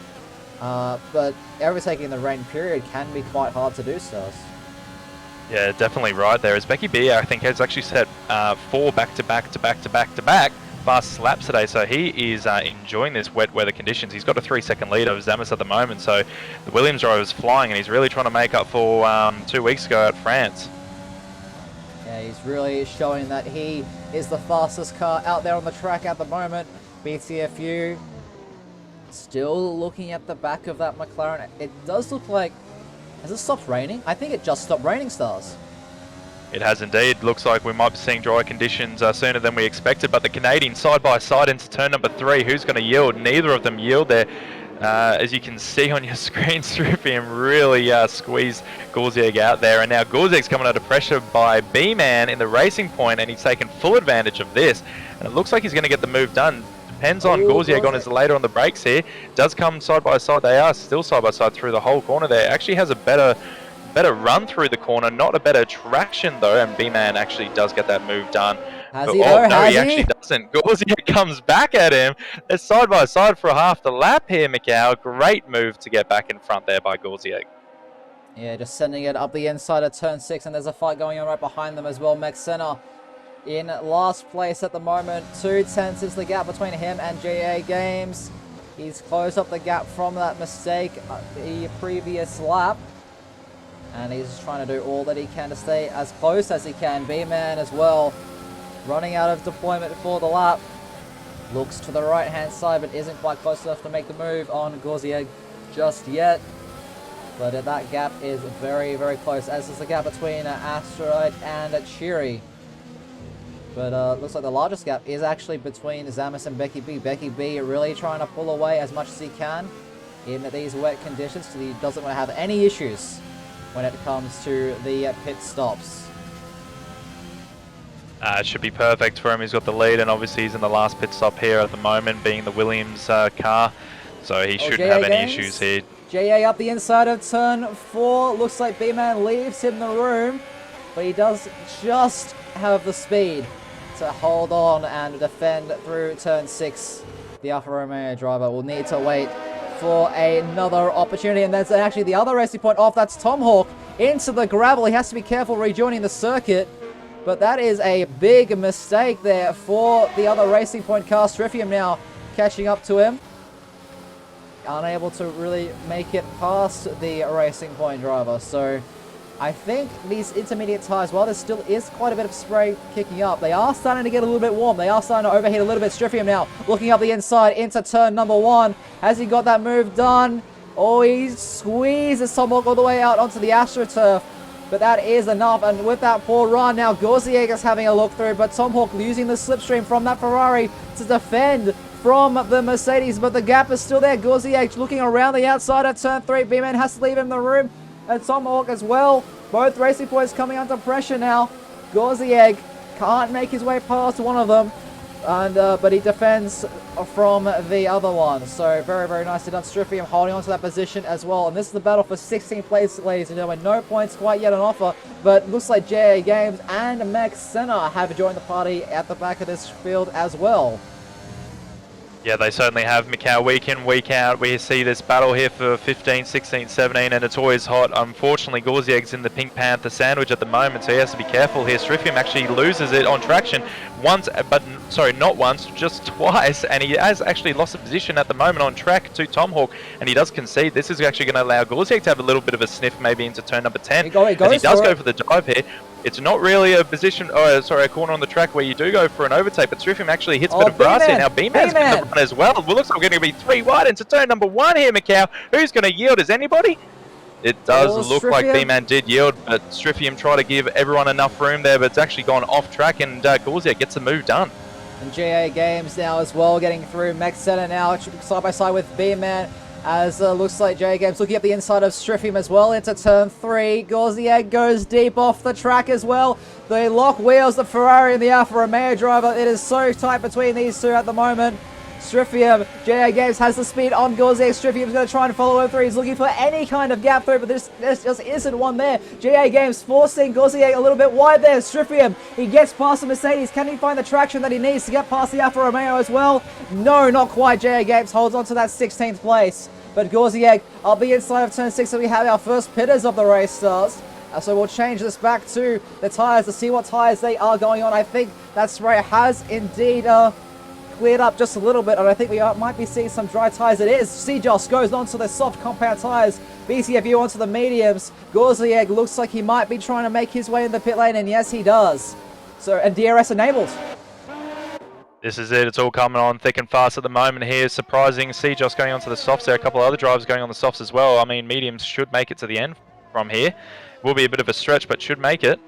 but overtaking in the rain period can be quite hard to do, Stars. Yeah, definitely right there. As Becky B, I think, has actually set 4 back-to-back fastest laps today, so he is enjoying this wet weather conditions. He's got a 3-second lead over Zamis at the moment, so the Williams driver is flying, and he's really trying to make up for 2 weeks ago at France. Yeah, he's really showing that he is the fastest car out there on the track at the moment. BTFU still looking at the back of that McLaren. It does look like... Has it stopped raining? I think it just stopped raining, Stars. It has indeed. Looks like we might be seeing dry conditions sooner than we expected, but the Canadian side by side into turn number 3. Who's going to yield? Neither of them yield there. As you can see on your screen, Strifian really squeezed Gorziak out there, and now Gorziak's coming under pressure by B-Man in the racing point, and he's taken full advantage of this, and it looks like he's going to get the move done. Depends on Gorziak on his later on the brakes here. Does come side by side. They are still side by side through the whole corner there. Actually has a better run through the corner, not a better traction though, and B-Man actually does get that move done. Has he though? No, he actually doesn't. Gorziak comes back at him. They're side by side for half the lap here, Macau. Great move to get back in front there by Gorziak. Yeah, just sending it up the inside of turn 6, and there's a fight going on right behind them as well. Max Senna in last place at the moment. 2/10 is the gap between him and JA Games. He's closed up the gap from that mistake the previous lap. And he's trying to do all that he can to stay as close as he can. B-Man as well, running out of deployment for the lap. Looks to the right-hand side, but isn't quite close enough to make the move on Gorziak just yet. But that gap is very, very close, as is the gap between Asteroid and Cheery. But looks like the largest gap is actually between Zamis and Becky B. Becky B really trying to pull away as much as he can in these wet conditions, because he doesn't want to have any issues when it comes to the pit stops. It should be perfect for him. He's got the lead, and obviously he's in the last pit stop here at the moment, being the Williams car. So he shouldn't have any issues here. JA up the inside of turn 4. Looks like B-Man leaves him the room, but he does just have the speed to hold on and defend through turn 6. The Alfa Romeo driver will need to wait for another opportunity, and that's actually the other racing point off. That's Tomahawk into the gravel. He has to be careful rejoining the circuit. But that is a big mistake there for the other Racing Point car. Striffium now catching up to him. Unable to really make it past the Racing Point driver. So I think these intermediate tyres, while there still is quite a bit of spray kicking up, they are starting to get a little bit warm. They are starting to overheat a little bit. Striffium now looking up the inside into turn number 1. Has he got that move done? Oh, he squeezes Tom Hawk all the way out onto the AstroTurf. But that is enough, and with that poor run, now Gorzieg is having a look through, but Tom Hawk using the slipstream from that Ferrari to defend from the Mercedes, but the gap is still there. Gorzieg looking around the outside at turn 3. B-Man has to leave him the room, and Tom Hawk as well. Both Racing Points coming under pressure now. Gorzieg can't make his way past one of them, and but he defends from the other one. So very, very nicely done. Striffium holding on to that position as well. And this is the battle for 16th place, ladies and gentlemen. No points quite yet on offer, but looks like JA Games and Max Senna have joined the party at the back of this field as well. Yeah, they certainly have, Mikhail. Week in, week out, we see this battle here for 15, 16, 17, and it's always hot. Unfortunately, Gorzieg's in the Pink Panther sandwich at the moment, so he has to be careful here. Striffium actually loses it on traction once, but sorry, not once, just twice, and he has actually lost a position at the moment on track to Tom Hawk, and he does concede. This is actually going to allow Gorzieg to have a little bit of a sniff maybe into turn number 10, as he does go for the dive here. It's not really a position, a corner on the track where you do go for an overtake, but Striffium actually hits a bit of grass here. Now B-Man's going to run as well. It looks like we're going to be 3 wide into turn number 1 here, Mikhail. Who's going to yield? Is anybody? It does look like B-Man did yield, but Striffium tried to give everyone enough room there, but it's actually gone off track, and Gorzieg gets the move done. And JA Games now as well getting through. Max Senna now side by side with B-Man. As looks like JA Games looking up the inside of Striffium as well into turn 3. Gorzieg goes deep off the track as well. They lock wheels, the Ferrari and the Alfa Romeo driver. It is so tight between these two at the moment. Striffium, JA Games has the speed on Gorzieg. Striffium's going to try and follow him through. He's looking for any kind of gap through, but this just isn't one there. JA Games forcing Gorzieg a little bit wide there. Striffium, he gets past the Mercedes. Can he find the traction that he needs to get past the Alfa Romeo as well? No, not quite. JA Games holds on to that 16th place. But Gorzieg up the inside of turn 6, so we have our first pitters of the race starts. So we'll change this back to the tyres to see what tyres they are going on. I think that spray has indeed cleared up just a little bit, and I think we might be seeing some dry tyres. It is. CEST goes on to the soft compound tyres. BCFU onto the mediums. Gorzieg looks like he might be trying to make his way in the pit lane, and yes, he does. So, and DRS enabled. This is it. It's all coming on thick and fast at the moment here. Surprising. CEST going onto the softs there. A couple of other drivers going on the softs as well. I mean, mediums should make it to the end from here. Will be a bit of a stretch, but should make it.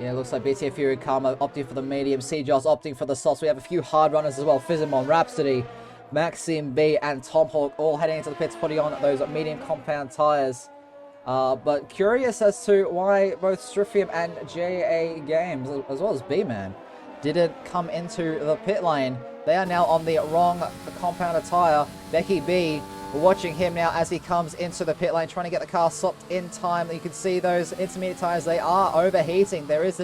Yeah, it looks like BTF Fury Karma opting for the medium, CEST opting for the softs. We have a few hard runners as well. Fizzimon, Rhapsody, Maxime B, and Tom Hawk all heading into the pits, putting on those medium compound tyres. But curious as to why both Striffium and JA Games, as well as B-Man, didn't come into the pit lane. They are now on the wrong compounded tyre. Becky B, we're watching him now as he comes into the pit lane, trying to get the car stopped in time. You can see those intermediate tyres, they are overheating. There's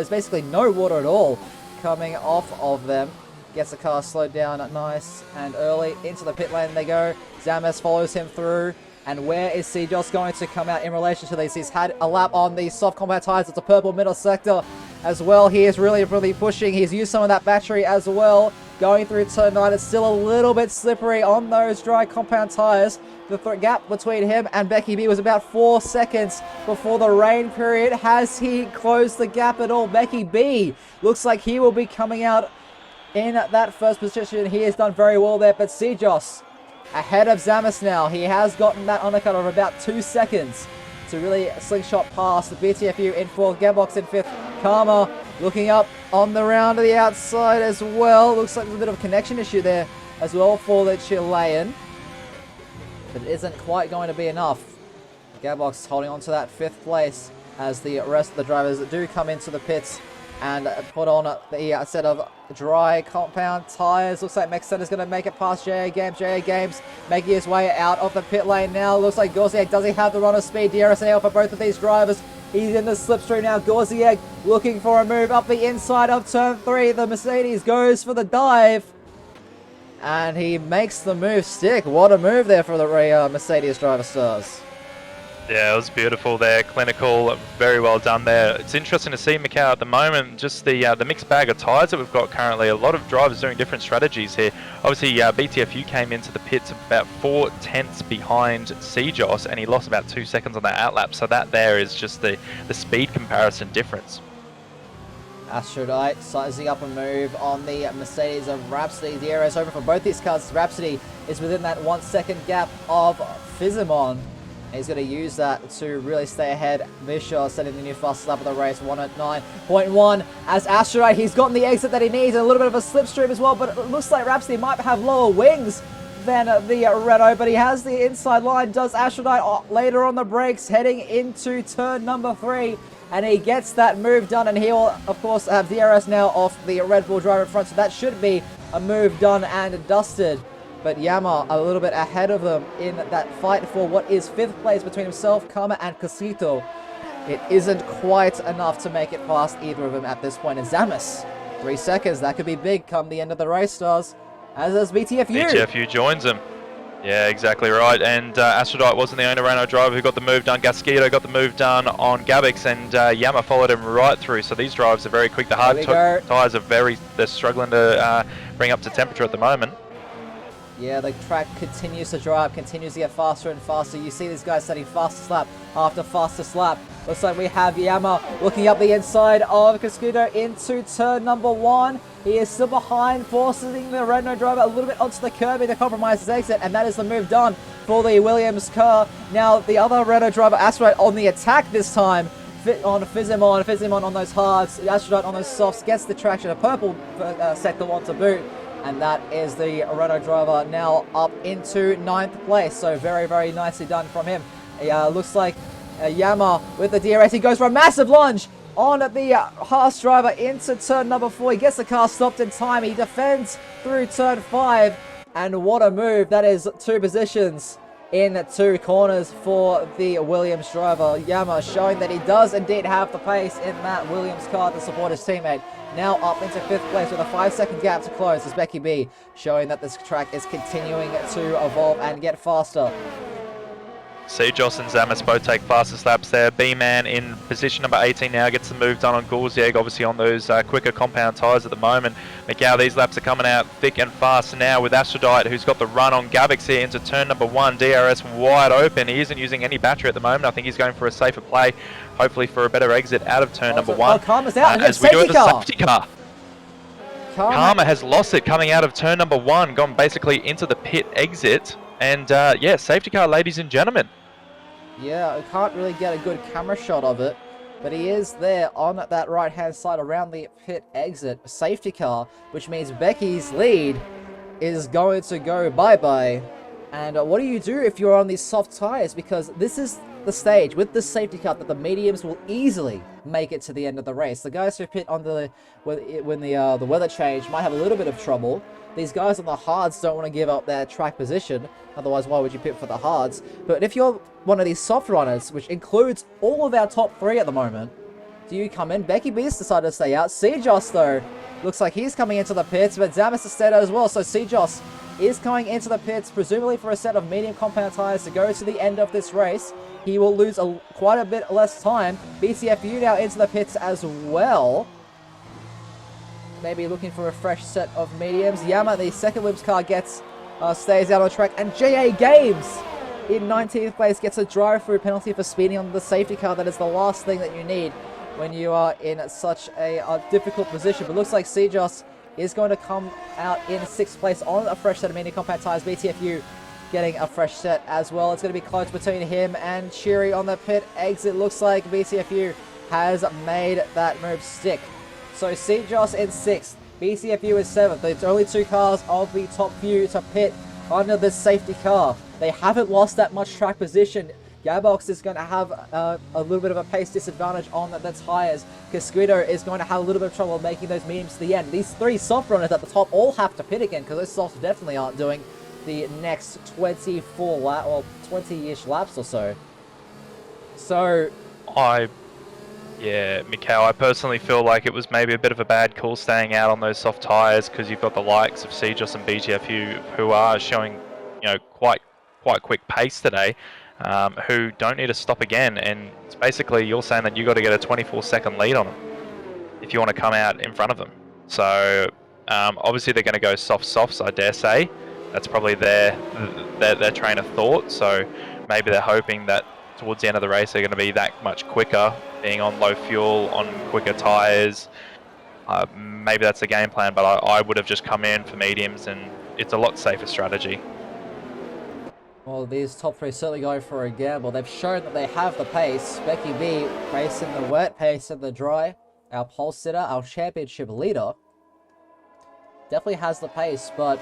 basically no water at all coming off of them. Gets the car slowed down nice and early. Into the pit lane they go. Zamas follows him through. And where is CEST going to come out in relation to this? He's had a lap on the soft compound tyres. It's a purple middle sector as well. He is really pushing. He's used some of that battery as well. Going through turn 9, it's still a little bit slippery on those dry compound tyres. The gap between him and Becky B was about 4 seconds before the rain period. Has he closed the gap at all? Becky B looks like he will be coming out in that first position. He has done very well there, but CEST ahead of Zamas now. He has gotten that undercut of about 2 seconds to really slingshot past. The BTFU in 4th, Gambox in 5th. Karma looking up on the round to the outside as well. Looks like there's a bit of a connection issue there as well for the Chilean. But it isn't quite going to be enough. Gambox holding on to that 5th place as the rest of the drivers that do come into the pits and put on the set of dry compound tyres. Looks like Mexon is going to make it past JA Games. JA Games making his way out of the pit lane now. Looks like Gorzieg, does he have the runner speed? DRS enabled for both of these drivers. He's in the slipstream now. Gorzieg looking for a move up the inside of turn 3. The Mercedes goes for the dive. And he makes the move stick. What a move there for the Mercedes driver stars. Yeah, it was beautiful there, clinical, very well done there. It's interesting to see Macau at the moment, just the mixed bag of tyres that we've got currently. A lot of drivers doing different strategies here. Obviously, BTFU came into the pits about 4/10 behind CJOS, and he lost about 2 seconds on that outlap. So that there is just the speed comparison difference. Aphrodite sizing up a move on the Mercedes of Rhapsody. The air is open for both these cars. Rhapsody is within that 1 second gap of Fizimon. He's going to use that to really stay ahead. Vicious setting the new fastest lap of the race, 1 at 9.1. As Aphrodite, he's gotten the exit that he needs, and a little bit of a slipstream as well, but it looks like Rhapsody might have lower wings than the Renault, but he has the inside line. Does Aphrodite later on the brakes, heading into turn number 3. And he gets that move done, and he will, of course, have DRS now off the Red Bull driver in front, so that should be a move done and dusted. But Yama a little bit ahead of them in that fight for what is 5th place between himself, Karma, and Casito. It isn't quite enough to make it past either of them at this point. And Zamis, 3 seconds, that could be big come the end of the race, stars, as does BTFU. BTFU joins him. Yeah, exactly right. And Aphrodite wasn't the only Renault driver who got the move done. Gasquito got the move done on Gabix, and Yama followed him right through. So these drivers are very quick. The hard tyres are they're struggling to bring up to temperature at the moment. Yeah, the track continues to dry up, continues to get faster and faster. You see these guys setting fastest lap after fastest lap. Looks like we have Yama looking up the inside of Cascudo into turn number 1. He is still behind, forcing the Renault driver a little bit onto the curb in the compromises exit, and that is the move done for the Williams car. Now, the other Renault driver, Asteroid, on the attack this time, on Fizimon on those hards, Asteroid on those softs, gets the traction, a purple sector one to boot. And that is the Renault driver now up into 9th place. So very, very nicely done from him. Looks like Yama with the DRS. He goes for a massive lunge on the Haas driver into turn number 4. He gets the car stopped in time. He defends through turn 5. And what a move. That is 2 positions in 2 corners for the Williams driver. Yama showing that he does indeed have the pace in that Williams car to support his teammate. Now up into 5th place with a 5-second gap to close as Becky B showing that this track is continuing to evolve and get faster. CJOS and Zamis both take fastest laps there. B-Man in position number 18 now gets the move done on Gulzieg, obviously on those quicker compound tyres at the moment. Macau, these laps are coming out thick and fast now with Aphrodite, who's got the run on Gabix here into turn number 1. DRS wide open. He isn't using any battery at the moment. I think he's going for a safer play, hopefully for a better exit out of turn number 1. Karma's out and as we do it, the safety car. Karma has lost it coming out of turn number 1, gone basically into the pit exit. And yeah, safety car, ladies and gentlemen. Yeah, I can't really get a good camera shot of it, but he is there on that right-hand side around the pit exit. Safety car, which means Becky's lead is going to go bye-bye. And what do you do if you're on these soft tires? Because this is the stage with the safety car that the mediums will easily make it to the end of the race. The guys who pit on when the weather change might have a little bit of trouble. These guys on the hards don't want to give up their track position. Otherwise, why would you pit for the hards? But if you're one of these soft runners, which includes all of our top 3 at the moment, do you come in? Becky B's decided to stay out. CJOS, though, looks like he's coming into the pits, but Zamis has stayed out as well. So CJOS is coming into the pits, presumably for a set of medium compound tires to go to the end of this race. He will lose quite a bit less time. BTFU now into the pits as well. Maybe looking for a fresh set of mediums. Yama, the second Williams car, stays out on track. And JA Games in 19th place gets a drive-through penalty for speeding on the safety car. That is the last thing that you need when you are in such a difficult position. But looks like CJOS is going to come out in 6th place on a fresh set of medium compact tires. BTFU getting a fresh set as well. It's going to be close between him and Cheery on the pit exit. Looks like BTFU has made that move stick. So CJOS in 6th, BCFU is 7th. There's only 2 cars of the top few to pit under this safety car. They haven't lost that much track position. Gabox is going to have a little bit of a pace disadvantage on the tyres. Casquito is going to have a little bit of trouble making those mediums to the end. These 3 soft runners at the top all have to pit again because those softs definitely aren't doing the next 24 lap or 20-ish laps or so. So yeah, Mikhail, I personally feel like it was maybe a bit of a bad call staying out on those soft tyres because you've got the likes of CJOS and BTF who are showing, you know, quite quick pace today. who don't need to stop again. And it's basically you're saying that you got to get a 24-second lead on them if you want to come out in front of them. So obviously they're going to go softs, I dare say. That's probably their train of thought. So maybe they're hoping that towards the end of the race they're going to be that much quicker, being on low fuel, on quicker tyres. Maybe that's the game plan, but I would have just come in for mediums, and it's a lot safer strategy. Well, these top three certainly go for a gamble. They've shown that they have the pace. Becky B, pace in the wet, pace in the dry. Our pole sitter, our championship leader, definitely has the pace, but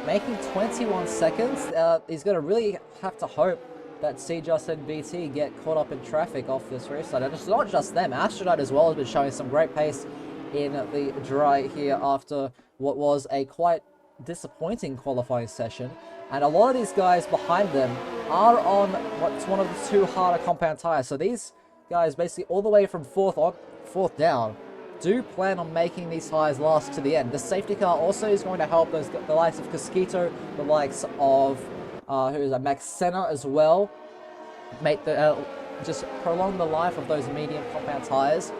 making 21 seconds, he's going to really have to hope that CEST and BT get caught up in traffic off this restart. And it's not just them. Astronaut as well has been showing some great pace in the dry here after what was a quite disappointing qualifying session. And a lot of these guys behind them are on what's one of the two harder compound tires. So these guys basically all the way from fourth down do plan on making these tires last to the end. The safety car also is going to help the likes of Casquito, the likes of who is that, Max Senna as well, make the just prolong the life of those medium compound tires,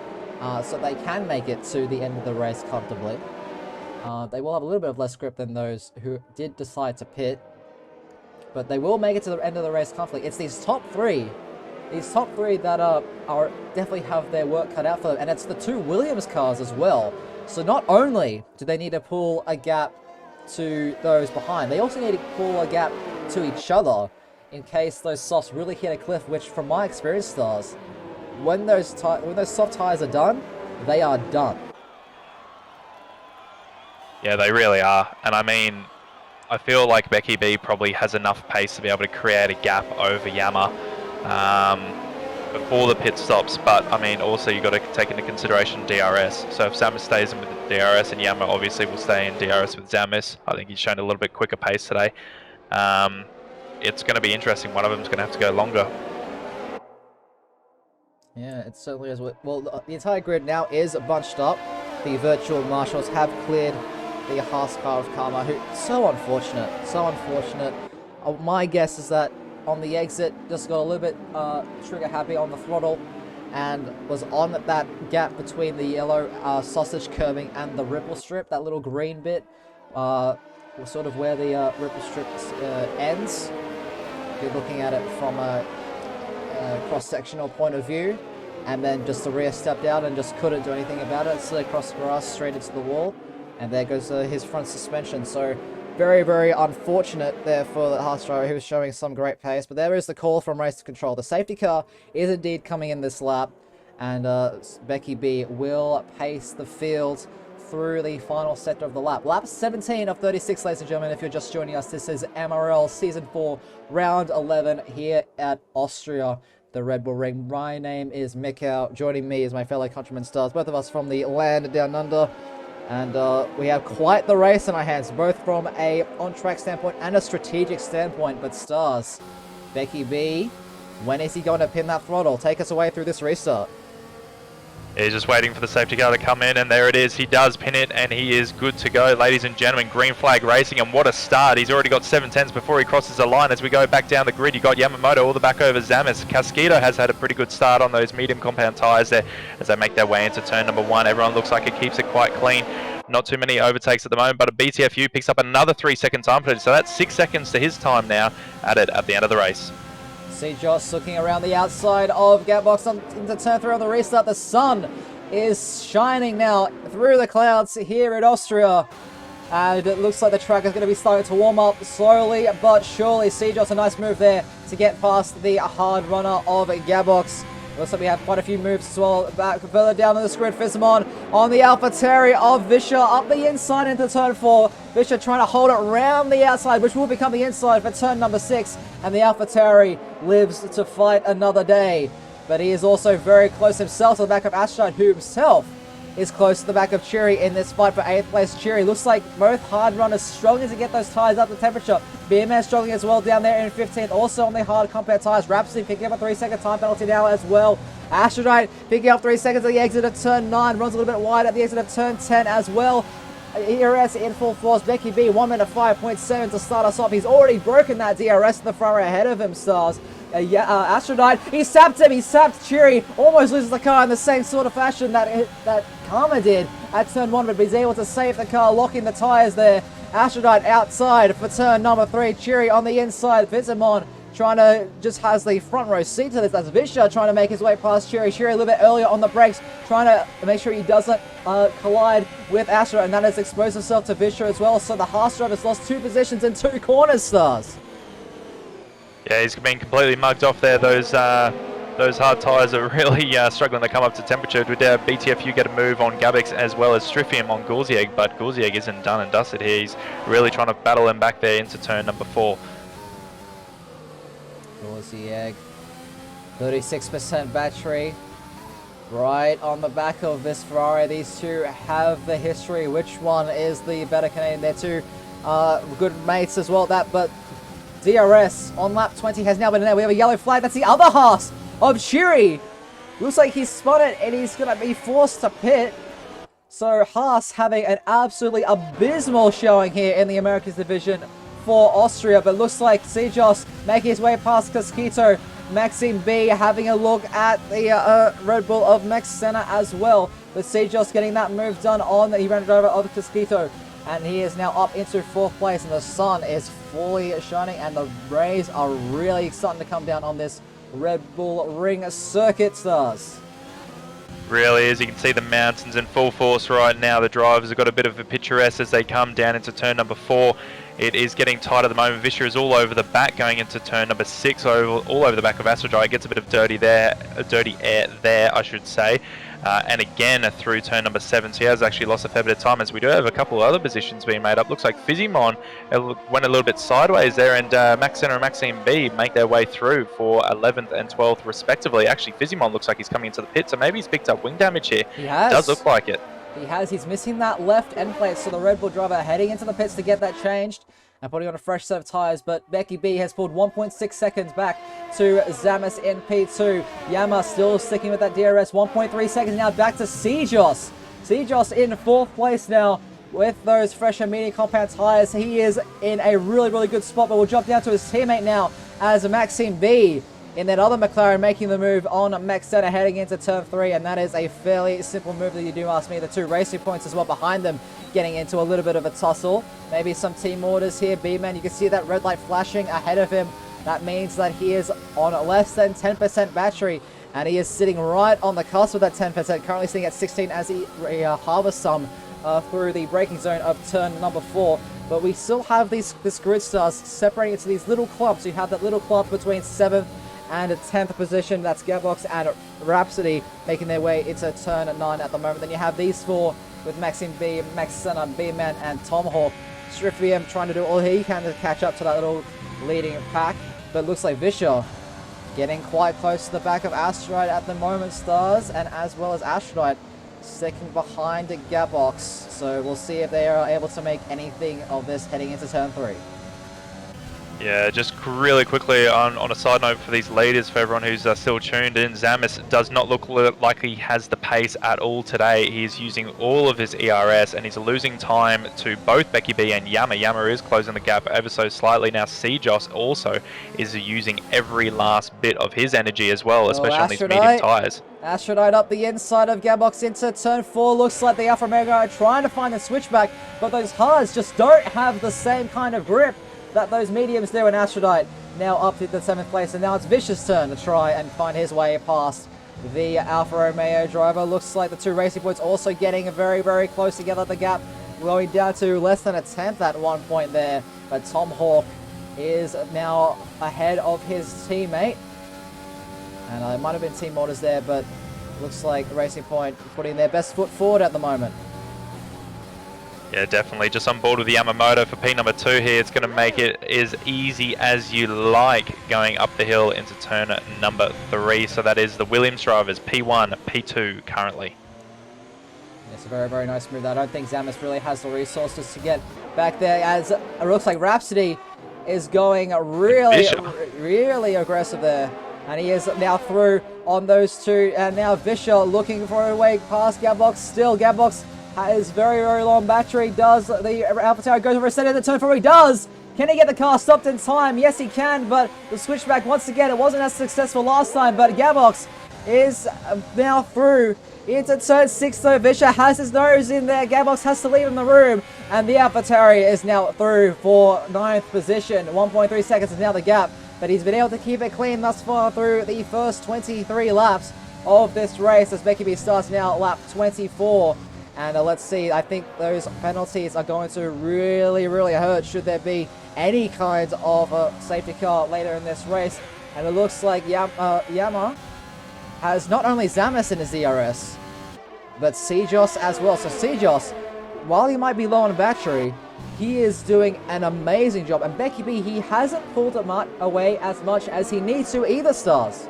so they can make it to the end of the race comfortably. They will have a little bit of less grip than those who did decide to pit, but they will make it to the end of the race comfortably. It's these top three that are definitely have their work cut out for them, and it's the two Williams cars as well. So not only do they need to pull a gap to those behind, they also need to pull a gap to each other in case those softs really hit a cliff, which from my experience, Stars, when those soft tires are done, they are done. Yeah, they really are. And I mean, I feel like Becky B probably has enough pace to be able to create a gap over Yama before the pit stops. But I mean, also you've got to take into consideration DRS. So if Zamis stays in with the DRS, and Yama obviously will stay in DRS with Zamis, I think he's shown a little bit quicker pace today. It's going to be interesting. One of them's going to have to go longer. Yeah, it certainly is. Well, the entire grid now is bunched up. The virtual marshals have cleared the Haas car of Karma, who, so unfortunate, so unfortunate. My guess is that on the exit, just got a little bit trigger happy on the throttle and was on that gap between the yellow sausage curving and the ripple strip, that little green bit, sort of where the ripple strip ends. If you're looking at it from a cross-sectional point of view, and then just the rear stepped out and just couldn't do anything about it. Slid across the grass straight into the wall, and there goes his front suspension. So very, very unfortunate there for the Haas driver, who was showing some great pace. But there is the call from race control. The safety car is indeed coming in this lap, and Becky B will pace the field through the final sector of the lap. Lap 17 of 36, ladies and gentlemen. If you're just joining us, this is MRL Season 4, Round 11 here at Austria, the Red Bull Ring. My name is Mikau. Joining me is my fellow countryman Stars, both of us from the land down under. And we have quite the race in our hands, both from a on-track standpoint and a strategic standpoint. But Stars, Becky B, when is he going to pin that throttle? Take us away through this restart. He's just waiting for the safety car to come in, and there it is. He does pin it, and he is good to go. Ladies and gentlemen, green flag racing, and what a start. He's already got 7/10s before he crosses the line. As we go back down the grid, you got Yamamoto all the back over Zamis. Casquito has had a pretty good start on those medium compound tyres there as they make their way into turn number 1. Everyone looks like it keeps it quite clean. Not too many overtakes at the moment, but a BTFU picks up another 3-second time penalty, so that's 6 seconds to his time now added at the end of the race. See Josh looking around the outside of Gapbox into turn 3 on the restart. The sun is shining now through the clouds here at Austria, and it looks like the track is going to be starting to warm up slowly but surely. CEST, a nice move there to get past the hard runner of Gapbox. Looks like we have quite a few moves as well back further down on the grid. Fizzamon on the AlphaTauri of Vischer up the inside into turn 4. Vischer trying to hold it round the outside, which will become the inside for turn number 6, and the AlphaTauri lives to fight another day. But he is also very close himself to the back of Ashtad, who himself is close to the back of Cherry in this fight for 8th place. Cherry looks like both hard runners struggling to get those tyres up to temperature. BMS struggling as well down there in 15th, also on the hard compound tyres. Rhapsody picking up a 3-second time penalty now as well. Astrodite picking up 3 seconds at the exit of turn 9, runs a little bit wide at the exit of turn 10 as well. DRS in full force. Becky B, 1 minute 5.7 to start us off. He's already broken that DRS in the front row ahead of him, Stars. Astrodite. He sapped him. He sapped Cheery. Almost loses the car in the same sort of fashion that Karma did at turn 1, but he's able to save the car, locking the tires there. Astrodite outside for turn number 3. Cheery on the inside. Vizimon trying to just has the front row seat to this. That's Visha trying to make his way past Cheery. Cheery a little bit earlier on the brakes, trying to make sure he doesn't collide with Astrodite, and that has exposed himself to Visha as well. So the Haas driver has lost 2 positions in 2 corners, Stars. Yeah, he's been completely mugged off there. Those hard tyres are really struggling to come up to temperature. With BTFU get a move on Gabix as well as Striffium on Gauzieg, but Gauzieg isn't done and dusted here. He's really trying to battle him back there into turn number 4. Gauzieg, 36% battery. Right on the back of this Ferrari. These two have the history. Which one is the better Canadian? They're two good mates as well. But DRS on lap 20 has now been in there. We have a yellow flag. That's the other Haas of Cheery. Looks like he's spun it and he's going to be forced to pit. So Haas having an absolutely abysmal showing here in the Americas division for Austria. But looks like Sejos making his way past Casquito. Maxime B having a look at the Red Bull of Max Senna as well. But Sejos getting that move done on the Iran driver of Casquito. And he is now up into 4th place, and the sun is fully shining, and the rays are really starting to come down on this Red Bull Ring circuit, Stars. Really is. You can see the mountains in full force right now. The drivers have got a bit of a picturesque as they come down into turn number 4. It is getting tight at the moment. Vischer is all over the back going into turn number 6, all over the back of Astrodite. Gets a bit of dirty air there, I should say. And again through turn number 7, so he has actually lost a fair bit of time, as we do have a couple of other positions being made up. Looks like Fizzymon went a little bit sideways there, and Max Center and Maxime B make their way through for 11th and 12th respectively. Actually, Fizzymon looks like he's coming into the pit, so maybe he's picked up wing damage here. He has. It does look like it. He has. He's missing that left end plate, so the Red Bull driver heading into the pits to get that changed and putting on a fresh set of tyres, but Becky B has pulled 1.6 seconds back to Zamis in P2. Yama still sticking with that DRS, 1.3 seconds now back to Sejos. Sejos in 4th place now with those fresh and medium compound tyres. He is in a really, really good spot, but we'll jump down to his teammate now as Maxime B in that other McLaren making the move on Max Senna heading into turn 3, and that is a fairly simple move that you do ask me. The 2 racing points as well behind them getting into a little bit of a tussle. Maybe some team orders here. B-Man, you can see that red light flashing ahead of him. That means that he is on less than 10% battery, and he is sitting right on the cusp of that 10%, currently sitting at 16 as he harvests some through the braking zone of turn number 4. But we still have this grid, Stars, separating into these little clumps. You have that little clump between 7th and a 10th position. That's Gearbox and Rhapsody making their way into turn 9 at the moment. Then you have these 4 with Maxime B, Max Senna, B-Man, and Tomahawk. Striffium trying to do all he can to catch up to that little leading pack, but looks like Vischer getting quite close to the back of Astride at the moment, Stars, and as well as Astride sticking behind the Gearbox. So we'll see if they are able to make anything of this heading into turn 3. Yeah, just really quickly on a side note for these leaders, for everyone who's still tuned in, Zamis does not look like he has the pace at all today. He's using all of his ERS and he's losing time to both Becky B and Yama. Yama is closing the gap ever so slightly. Now Sejos also is using every last bit of his energy as well, especially on these medium tyres. Astrodite up the inside of Gearbox into turn 4. Looks like the Alfa Romeo are trying to find the switchback, but those hards just don't have the same kind of grip that those mediums do. In Astrodite now up to the 7th place, and now it's Vicious' turn to try and find his way past the Alfa Romeo driver. Looks like the 2 racing points also getting very, very close together. The gap going down to less than a 10th at one point there, but Tom Hawk is now ahead of his teammate, and it might have been team orders there, but looks like the Racing Point putting their best foot forward at the moment. Yeah, definitely. Just on board with the Yamamoto for P number 2 here. It's going to make it as easy as you like going up the hill into turn number 3. So that is the Williams drivers, P1, P2 currently. It's a very, very nice move. I don't think Zamis really has the resources to get back there, as it looks like Rhapsody is going really aggressive there. And he is now through on those 2. And now Vischer looking for a way past Gearbox. Still, Gearbox has very, very long battery. Does the Alpha Tower go for a set in the turn 4? He does! Can he get the car stopped in time? Yes, he can, but the switchback, once again, it wasn't as successful last time, but Gabox is now through into turn 6, though. Vischer has his nose in there. Gabox has to leave in the room, and the AlphaTauri is now through for 9th position. 1.3 seconds is now the gap, but he's been able to keep it clean thus far through the first 23 laps of this race as Becky B starts now at lap 24. And let's see, I think those penalties are going to really hurt should there be any kind of a safety car later in this race. And it looks like Yama has not only Zamis in his DRS, but CEST as well. So CEST, while he might be low on battery, he is doing an amazing job. And Becky B, he hasn't pulled it away as much as he needs to either, Stars.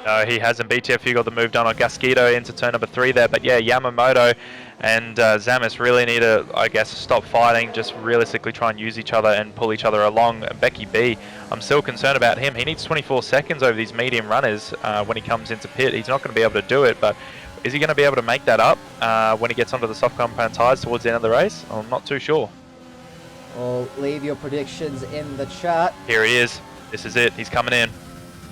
No, he hasn't. BTF Hugo the move done on Gasquito into turn number 3 there. But yeah, Yamamoto and Zamis really need to, I guess, stop fighting, just realistically try and use each other and pull each other along. Becky B, I'm still concerned about him. He needs 24 seconds over these medium runners when he comes into pit. He's not going to be able to do it, but is he going to be able to make that up when he gets onto the soft compound tyres towards the end of the race? I'm not too sure. Well, leave your predictions in the chat. Here he is. This is it. He's coming in.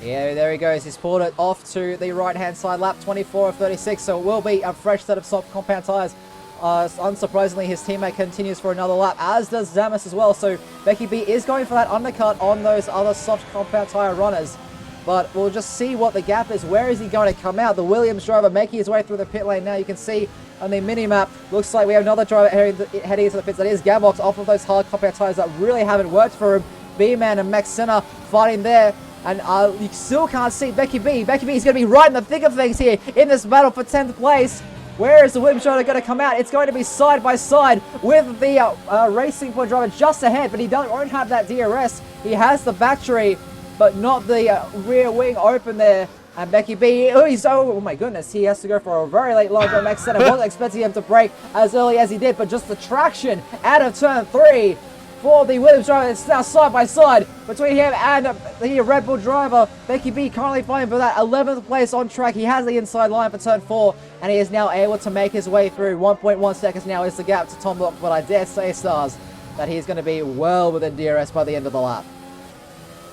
Yeah, there he goes. He's pulled it off to the right-hand side, lap 24 of 36, so it will be a fresh set of soft compound tyres. Unsurprisingly, his teammate continues for another lap, as does Zamis as well, so Becky B is going for that undercut on those other soft compound tyre runners. But we'll just see what the gap is. Where is he going to come out? The Williams driver making his way through the pit lane now. You can see on the mini-map, looks like we have another driver heading into the pits. That is Gabox off of those hard compound tyres that really haven't worked for him. B-Man and Max Senna fighting there. And you still can't see Becky B. Becky B is going to be right in the thick of things here in this battle for 10th place. Where is the Williams driver going to come out? It's going to be side by side with the Racing Point driver just ahead, but he won't have that DRS. He has the battery, but not the rear wing open there. And Becky B, oh my goodness, he has to go for a very late line. Max Senna wasn't expecting him to brake as early as he did, but just the traction out of turn 3. For the Williams driver, it's now side by side between him and the Red Bull driver. Becky B currently fighting for that 11th place on track. He has the inside line for turn 4, and he is now able to make his way through. 1.1 seconds now is the gap to Tom Look, but I dare say, Stars, that he's going to be well within DRS by the end of the lap.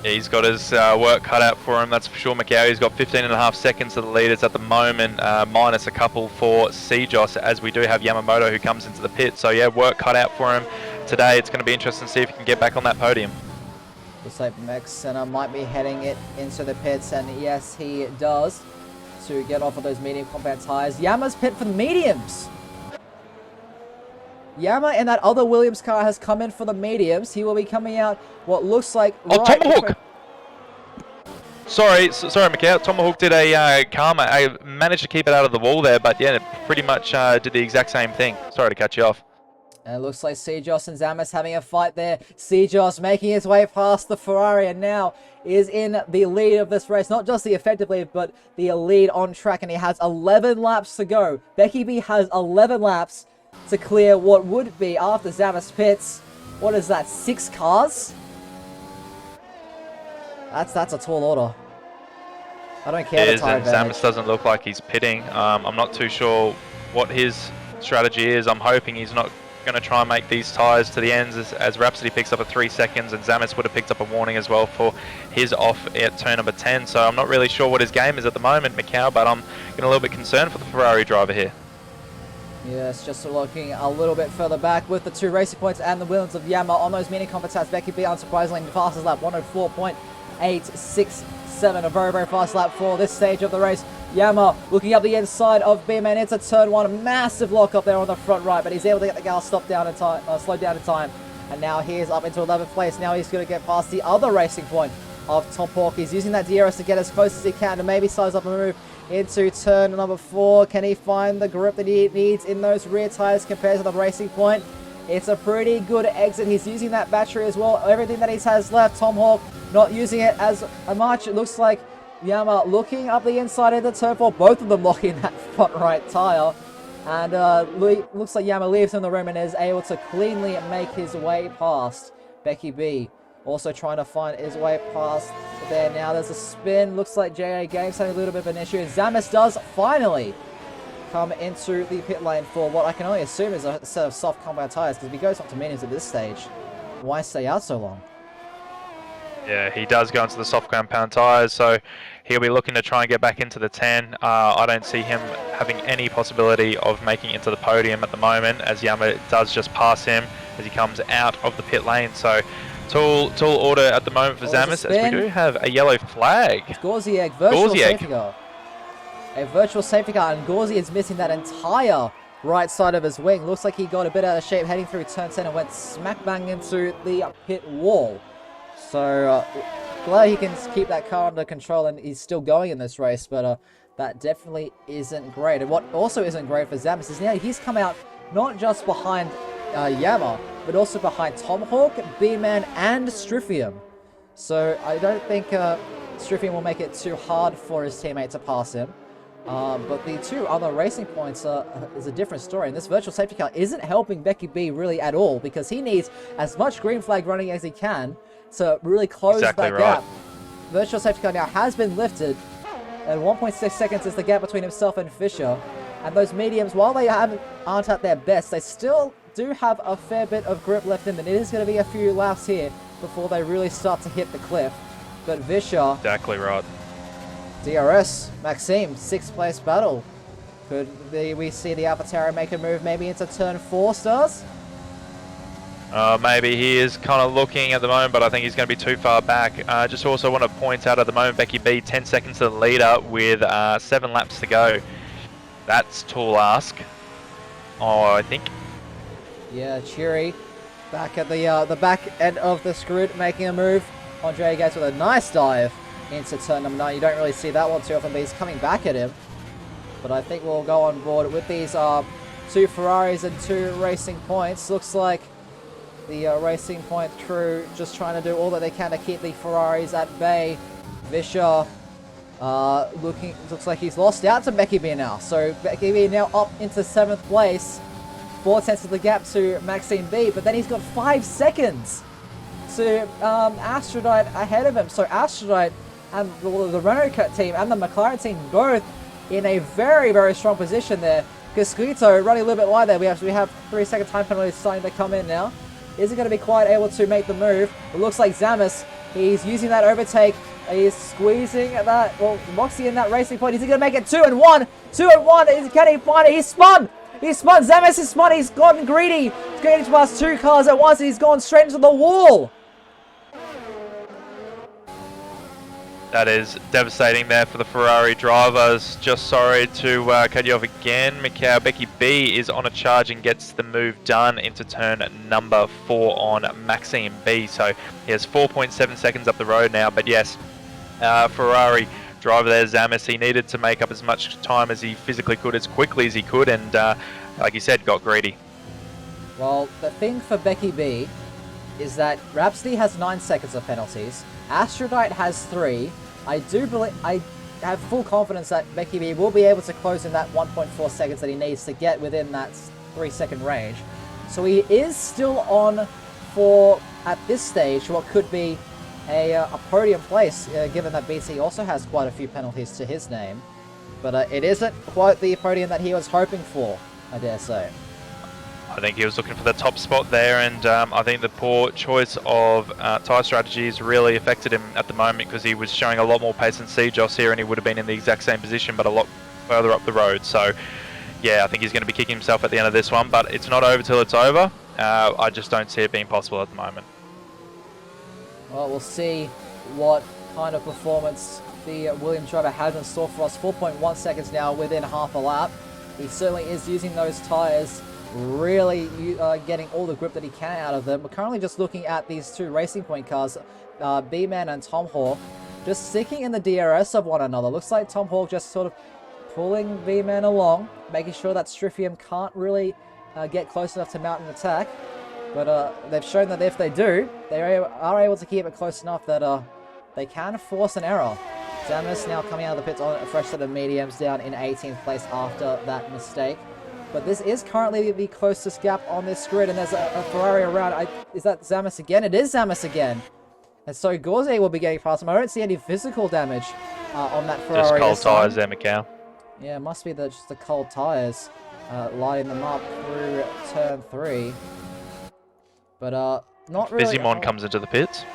Yeah, he's got his work cut out for him, that's for sure. Macau, he's got 15.5 seconds to the leaders at the moment, minus a couple for CEST, as we do have Yamamoto who comes into the pit. So yeah, work cut out for him today. It's going to be interesting to see if he can get back on that podium. Looks like Max Senna might be heading it into the pits, and yes, he does, to get off of those medium compound tyres. Yama's pit for the mediums. Yama and that other Williams car has come in for the mediums. He will be coming out what looks like... Oh, right Tomahawk! Sorry, Macau. Tomahawk did a karma. I managed to keep it out of the wall there, but yeah, pretty much did the exact same thing. Sorry to cut you off. And it looks like CEST and Zamis having a fight there. CEST making his way past the Ferrari and now is in the lead of this race. Not just the effective lead, but the lead on track. And he has 11 laps to go. Becky B has 11 laps to clear what would be, after Zamis pits, what is that, 6 cars? That's a tall order. I don't care. It is, and Zamis doesn't look like he's pitting. I'm not too sure what his strategy is. I'm hoping he's not going to try and make these tyres to the ends as Rhapsody picks up a 3 seconds, and Zamis would have picked up a warning as well for his off at turn number 10. So I'm not really sure what his game is at the moment, Macau, but I'm getting a little bit concerned for the Ferrari driver here. Yes, just looking a little bit further back with the 2 Racing Points and the Williams of Yama on those mini competitions. Becky B, unsurprisingly, the fastest lap, 104.867. A very fast lap for this stage of the race. Yama looking up the inside of B-Man into turn 1. Massive lock up there on the front right, but he's able to get the car slowed down in time. And now he is up into 11th place. Now he's going to get past the other Racing Point of Tom Hawk. He's using that DRS to get as close as he can to maybe size up a move into turn number 4. Can he find the grip that he needs in those rear tires compared to the Racing Point? It's a pretty good exit. He's using that battery as well. Everything that he has left, Tom Hawk not using it as much. It looks like Yama looking up the inside of the turn 4. Both of them locking that front right tire. And looks like Yama leaves in the room and is able to cleanly make his way past Becky B. Also trying to find his way past there. Now there's a spin. Looks like JA Games having a little bit of an issue. And Zamis does finally come into the pit lane for what I can only assume is a set of soft compound tires, because if he goes up to mediums at this stage, why stay out so long? Yeah, he does go into the soft ground pound tyres, so he'll be looking to try and get back into the 10. I don't see him having any possibility of making it into the podium at the moment, as Yama does just pass him as he comes out of the pit lane. So tall order at the moment for Zamis, as we do have a yellow flag. Gorziek, virtual safety car. A virtual safety car, and Gorziek is missing that entire right side of his wing. Looks like he got a bit out of shape heading through turn 10 and went smack bang into the pit wall. So glad he can keep that car under control and he's still going in this race, but that definitely isn't great. And what also isn't great for Zamis is now he's come out not just behind Yama, but also behind Tomahawk, B-Man, and Stryfium. So I don't think Stryfium will make it too hard for his teammate to pass him. But the two other racing points is a different story, and this virtual safety car isn't helping Becky B really at all, because he needs as much green flag running as he can to really close that gap. Virtual safety car now has been lifted, and 1.6 seconds is the gap between himself and Fisher. And those mediums, while they aren't at their best, they still do have a fair bit of grip left in them. It is going to be a few laps here before they really start to hit the cliff. But Vischer... Exactly right. DRS, Maxime, 6th place battle. Could we see the AlphaTauri make a move maybe into turn 4, Stars? Maybe he is kind of looking at the moment, but I think he's going to be too far back. Just also want to point out at the moment, Becky B 10 seconds to the leader with 7 laps to go. That's tall ask. Oh, I think. Yeah, Cheery back at the back end of the grid making a move. Andre Gates with a nice dive into turn number 9. You don't really see that one too often, but he's coming back at him. But I think we'll go on board with these 2 Ferraris and 2 Racing Points. Looks like the Racing Point crew just trying to do all that they can to keep the Ferraris at bay. Vischer looks like he's lost out to Becky B now. So Becky B now up into 7th place. 4/10 of the gap to Maxime B, but then he's got 5 seconds to Aphrodite ahead of him. So Aphrodite and the Renault team and the McLaren team both in a very, very strong position there. Gasquito running a little bit wide there. We have 3-second time penalties starting to come in now. Is he going to be quite able to make the move? It looks like Zamis, he's using that overtake. He's squeezing that, well, Moxie in that Racing Point. Is he going to make it 2 and 1? 2 and 1. Can he find it? He's spun. He's spun. Zamis is spun. He's gotten greedy. He's getting past 2 cars at once. And he's gone straight into the wall. That is devastating there for the Ferrari drivers. Just sorry to cut you off again. Macau, Becky B is on a charge and gets the move done into turn number 4 on Maxime B. So he has 4.7 seconds up the road now. But yes, Ferrari driver there, Zamis, he needed to make up as much time as he physically could, as quickly as he could. And like you said, got greedy. Well, the thing for Becky B is that Rhapsody has 9 seconds of penalties. Aphrodite has 3. I have full confidence that Becky B will be able to close in that 1.4 seconds that he needs to get within that 3-second range. So he is still on for, at this stage, what could be a podium place, given that BC also has quite a few penalties to his name. But it isn't quite the podium that he was hoping for, I dare say. I think he was looking for the top spot there, and I think the poor choice of tyre strategies really affected him at the moment, because he was showing a lot more pace than C-Joss here, and he would have been in the exact same position but a lot further up the road. So yeah, I think he's going to be kicking himself at the end of this one, but it's not over till it's over. I just don't see it being possible at the moment. Well, we'll see what kind of performance the Williams driver has in store for us. 4.1 seconds now within half a lap. He certainly is using those tyres, really getting all the grip that he can out of them. We're currently just looking at these 2 Racing Point cars, B-Man and Tom Hawk, just sticking in the DRS of one another. Looks like Tom Hawk just sort of pulling B-Man along, making sure that Stryfium can't really get close enough to mount an attack. But they've shown that if they do, they are able to keep it close enough that they can force an error. Zamis now coming out of the pits on a fresh set of mediums, down in 18th place after that mistake. But this is currently the closest gap on this grid, and there's a Ferrari around. Is that Zamis again? It is Zamis again. And so Gorze will be getting past him. I don't see any physical damage on that Ferrari. Just cold tyres there, Macau. Yeah, it must be just the cold tyres lighting them up through turn 3. But not really. Fizimon comes into the pits.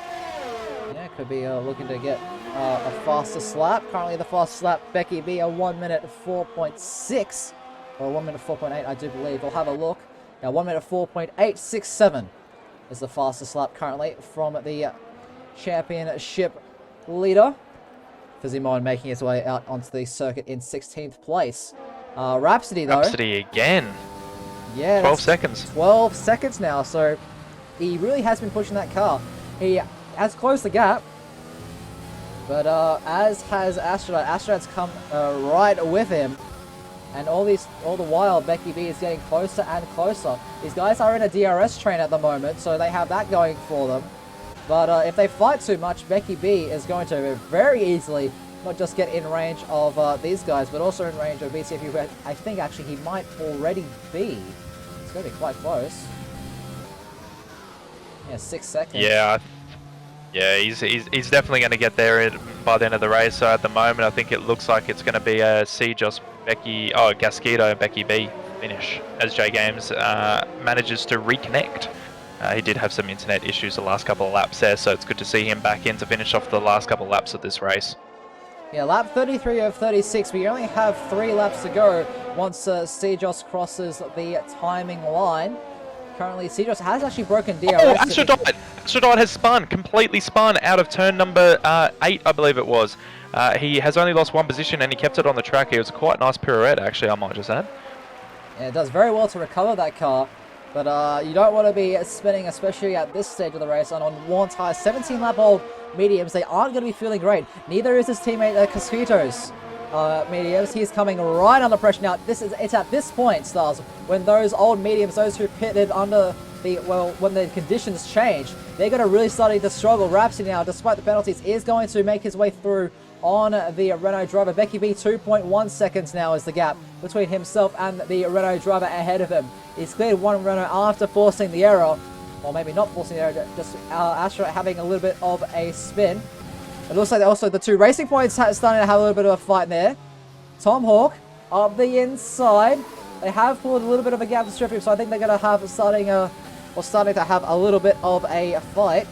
Yeah, could be looking to get a faster slap. Currently, the fastest lap, Becky B, a 1 minute 4.6, or 1 minute 4.8, I do believe. We'll have a look. Now, 1 minute 4.867 is the fastest lap currently from the championship leader. Fizimon making his way out onto the circuit in 16th place. Rhapsody, though. Rhapsody again. Yeah, 12 seconds. 12 seconds now, so he really has been pushing that car. He has closed the gap, but as has Astronaut. Astronaut's come right with him, and all the while Becky B is getting closer and closer. These guys are in a DRS train at the moment, so they have that going for them. But if they fight too much, Becky B is going to very easily not just get in range of these guys, but also in range of BTFU, who I think actually he might already be. It's going to be quite close. Yeah, 6 seconds. Yeah, he's definitely going to get there by the end of the race. So at the moment, I think it looks like it's going to be a CEST Gasquito Becky B finish as J Games manages to reconnect. He did have some internet issues the last couple of laps there, so it's good to see him back in to finish off the last couple of laps of this race. Yeah, lap 33 of 36. We only have 3 laps to go once CEST crosses the timing line. Currently, CEST has actually broken DRS. Oh, Astrodite has completely spun out of turn number 8, I believe it was. He has only lost 1 position and he kept it on the track. It was a quite nice pirouette, actually, I might just add. Yeah, it does very well to recover that car. But you don't want to be spinning, especially at this stage of the race, and on worn tires. 17-lap-old mediums, they aren't going to be feeling great. Neither is his teammate Casquito's mediums. He's coming right under pressure now. It's at this point, Stars, when those old mediums, those who pitted under when the conditions change, they're going to really starting to struggle. Rhapsody now, despite the penalties, is going to make his way through on the Renault driver. Becky B, 2.1 seconds now is the gap between himself and the Renault driver ahead of him. He's cleared one Renault after forcing the error, or maybe not forcing the error, just Astra having a little bit of a spin. It looks like also the 2 Racing Points starting to have a little bit of a fight there. Tom Hawk up the inside. They have pulled a little bit of a gap to strip him, so I think they're going to have starting to have a little bit of a fight.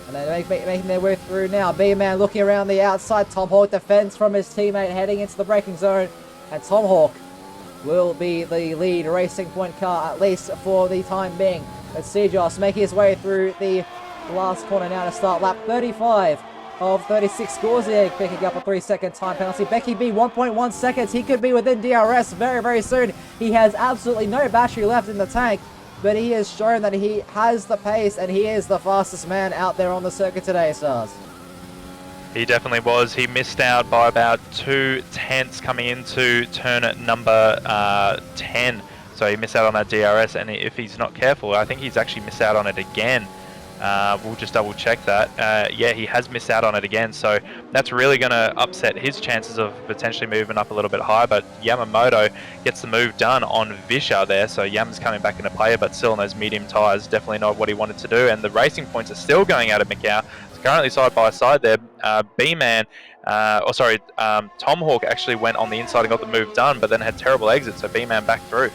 And they're making their way through now. B-Man looking around the outside. Tom Hawk defends from his teammate heading into the braking zone. And Tom Hawk will be the lead Racing Point car, at least for the time being. But CEST making his way through the last corner now to start lap 35 of 36. Scorsese picking up a 3-second time penalty. Becky B, 1.1 seconds. He could be within DRS very, very soon. He has absolutely no battery left in the tank, but he has shown that he has the pace and he is the fastest man out there on the circuit today, Stars. He definitely was. He missed out by about 2 tenths coming into turn number 10. So he missed out on that DRS, and if he's not careful, I think he's actually missed out on it again. We'll just double check that. Yeah, he has missed out on it again, so that's really going to upset his chances of potentially moving up a little bit higher. But Yamamoto gets the move done on Visha there, so Yam's coming back into play, but still on those medium tyres, definitely not what he wanted to do. And the Racing Points are still going out of Macau. It's currently side by side there. B-Man, Tom Hawk actually went on the inside and got the move done, but then had terrible exits, so B-Man back through.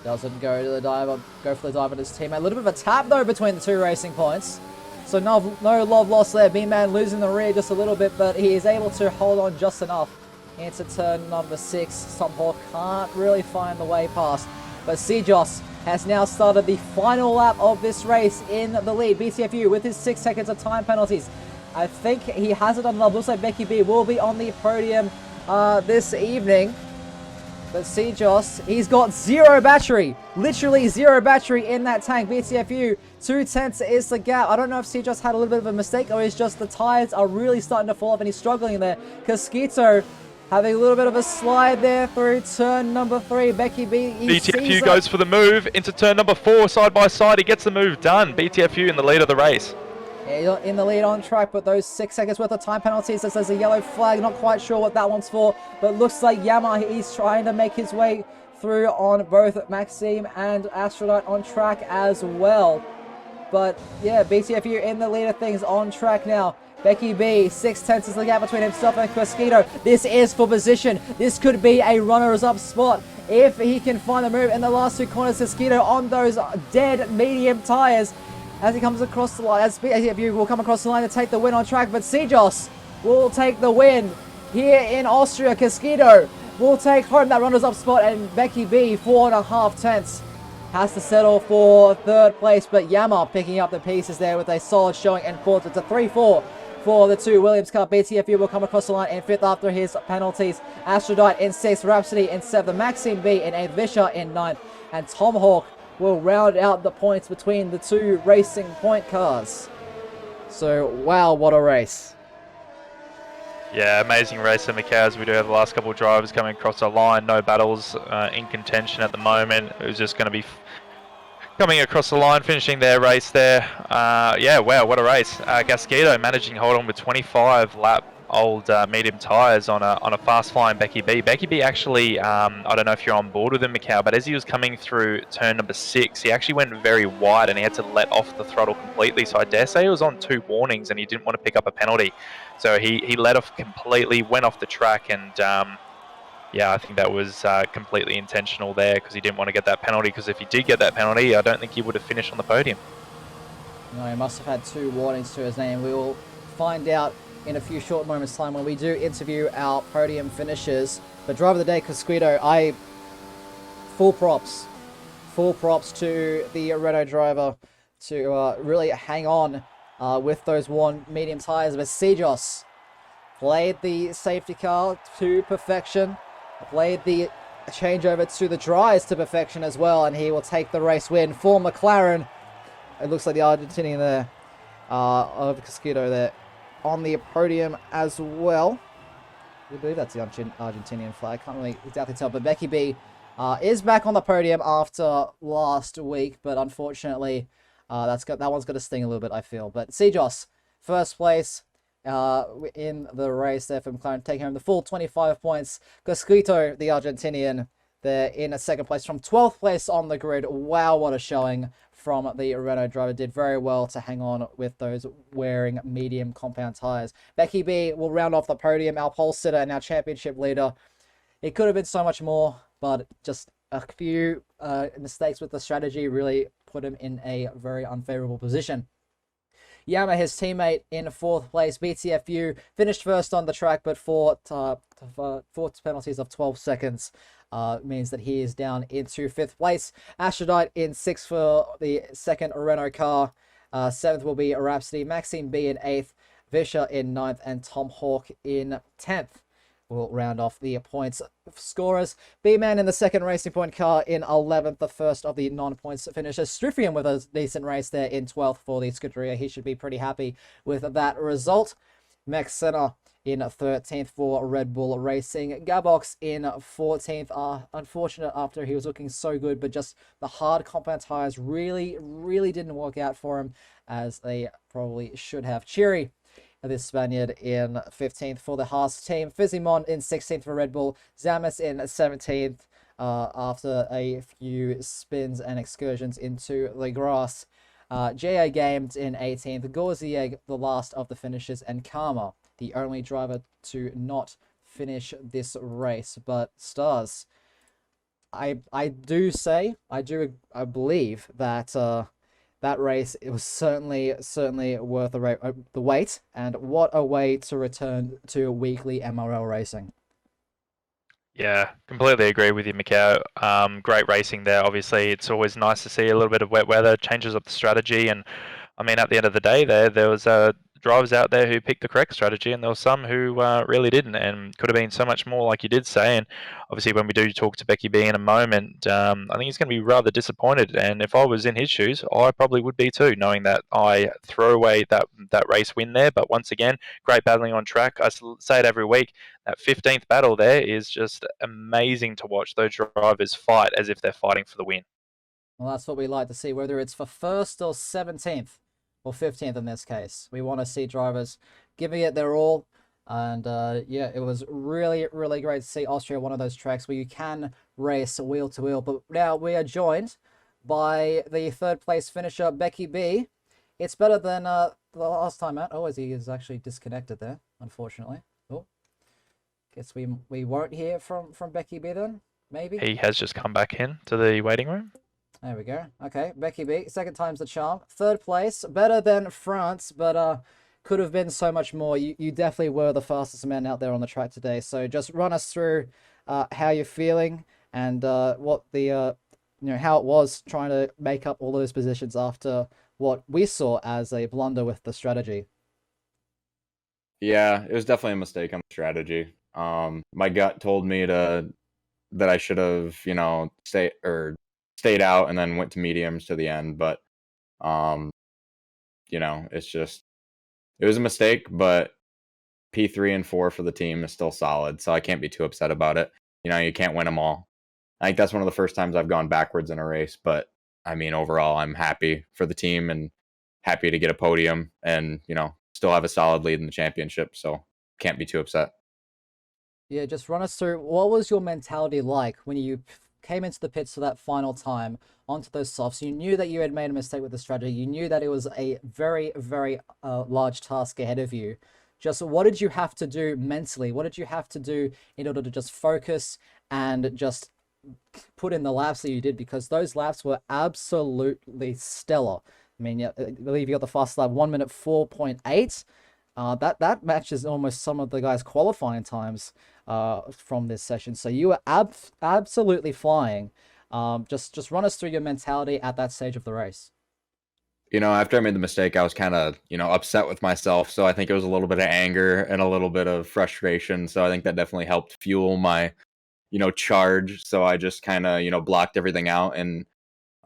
Doesn't go to the dive, go for the dive at his teammate. A little bit of a tap though between the 2 Racing Points. So no love lost there. B-Man losing the rear just a little bit, but he is able to hold on just enough into turn number 6. Tom Hawk can't really find the way past. But CEST has now started the final lap of this race in the lead. BTFU with his 6 seconds of time penalties. I think he has it on the level. Looks like Becky B will be on the podium this evening. But CEST, he's got 0 battery. Literally 0 battery in that tank. BTFU, 2 tenths is the gap. I don't know if CEST had a little bit of a mistake or it's just the tires are really starting to fall off and he's struggling there. Casquito having a little bit of a slide there through turn number 3. Becky B. BTFU goes for the move into turn number 4, side by side. He gets the move done. BTFU in the lead of the race. Yeah, in the lead on track, but those 6 seconds worth of time penalties. There's a yellow flag, not quite sure what that one's for, but looks like Yama, he's trying to make his way through on both Maxime and Astronaut on track as well. But yeah, BTFU in the lead of things on track now. Becky B, 6 tenths is the gap between himself and Casquito. This is for position. This could be a runners-up spot if he can find the move in the last two corners. CEST on those dead medium tires as he comes across the line. As BTFU will come across the line to take the win on track, but CEST will take the win here in Austria. CEST will take home that runners-up spot, and Becky B, 4.5 tenths, has to settle for third place, but Yama picking up the pieces there with a solid showing in fourth. It's a 3-4 for the two Williams car. BTFU will come across the line in fifth after his penalties. Aphrodite in sixth, Rhapsody in seventh, Maxime B in eighth, Visha in ninth, and Tomahawk will round out the points between the two racing point cars. So, wow, what a race. Yeah, amazing race in Macau, as we do have the last couple of drivers coming across the line. No battles in contention at the moment. It was just going to be coming across the line, finishing their race there. Yeah, wow, what a race. Gasquito managing to hold on with 25 lap old medium tyres on a fast-flying Becky B. Becky B actually, I don't know if you're on board with him, Macau, but as he was coming through turn number 6, he actually went very wide and he had to let off the throttle completely. So I dare say he was on 2 warnings and he didn't want to pick up a penalty. So he let off completely, went off the track, and yeah, I think that was completely intentional there because he didn't want to get that penalty, because if he did get that penalty, I don't think he would have finished on the podium. No, he must have had 2 warnings to his name. We will find out in a few short moments' time when we do interview our podium finishers. But driver of the day, CEST, full props to the Renault driver to really hang on with those worn medium tires. But CEST played the safety car to perfection, played the changeover to the dries to perfection as well, and he will take the race win for McLaren. It looks like the Argentinian there, of CEST there, on the podium as well. I believe that's the Argentinian flag. Can't really exactly tell, but Becky B is back on the podium after last week, but unfortunately, that one's going to sting a little bit, I feel. But CEST, first place in the race there for McLaren, taking home the full 25 points. Gasquito, the Argentinian, there in a second place from 12th place on the grid. Wow, what a showing from the Renault driver. Did very well to hang on with those wearing medium compound tires. Becky B will round off the podium, our pole sitter and our championship leader. It could have been so much more, but just a few mistakes with the strategy really put him in a very unfavorable position. Yama, his teammate, in 4th place. BTFU finished first on the track, but for penalties of 12 seconds means that he is down into 5th place. Aphrodite in 6th for the second Renault car. 7th will be Rhapsody. Maxime B in 8th. Visha in 9th. And Tom Hawk in 10th. We'll round off the points scorers. B-Man in the second Racing Point car in 11th, the first of the non-points finishers. Struffian with a decent race there in 12th for the Scuderia. He should be pretty happy with that result. Max Senna in 13th for Red Bull Racing. Gabox in 14th. Unfortunate after he was looking so good, but just the hard compound tires really didn't work out for him as they probably should have. Cheery, this Spaniard, in 15th for the Haas team. Fizimon in 16th for Red Bull. Zamis in 17th after a few spins and excursions into the grass. J.A. Games in 18th. Gorzier, the last of the finishers. And Karma, the only driver to not finish this race. But Stars, I believe that that race, it was certainly worth the wait, and what a way to return to weekly MRL racing. Yeah, completely agree with you, Mikau. Great racing there. Obviously, it's always nice to see a little bit of wet weather, changes up the strategy, and I mean, at the end of the day, there was drivers out there who picked the correct strategy, and there were some who really didn't, and could have been so much more, like you did say. And obviously, when we do talk to Becky B in a moment, I think he's going to be rather disappointed. And if I was in his shoes, I probably would be too, knowing that I throw away that race win there. But once again, great battling on track. I say it every week. That 15th battle there is just amazing to watch those drivers fight as if they're fighting for the win. Well, that's what we like to see, whether it's for 1st or 17th. Or 15th in this case. We want to see drivers giving it their all. And yeah, it was really great to see Austria, one of those tracks where you can race wheel to wheel. But now we are joined by the 3rd place finisher, Becky B. It's better than the last time out. Oh, he is actually disconnected there, unfortunately. Oh, guess we won't hear from Becky B then. maybe? He has just come back in to the waiting room. There we go. Okay, Becky B, second time's the charm. Third place, better than France, but could have been so much more. You definitely were the fastest man out there on the track today. So just run us through how you're feeling and what the how it was trying to make up all those positions after what we saw as a blunder with the strategy. Yeah, it was definitely a mistake on the strategy. My gut told me that I should have, stayed out and then went to mediums to the end, but um, it's just it was a mistake, but P3 and 4 for the team is still solid, so I can't be too upset about it. You can't win them all. I think that's one of the first times I've gone backwards in a race, but I mean, overall, I'm happy for the team and happy to get a podium and, still have a solid lead in the championship, so can't be too upset. Yeah, just run us through what was your mentality like when you came into the pits for that final time onto those softs. You knew that you had made a mistake with the strategy. You knew that it was a very, very large task ahead of you. Just what did you have to do mentally? What did you have to do in order to just focus and just put in the laps that you did? Because those laps were absolutely stellar. I mean, yeah, I believe you got the fast lap 1 minute 4.8. That matches almost some of the guys' qualifying times from this session. So you were absolutely flying. Just run us through your mentality at that stage of the race. After I made the mistake, I was kind of, upset with myself. So I think it was a little bit of anger and a little bit of frustration. So I think that definitely helped fuel my, charge. So I just kind of, blocked everything out and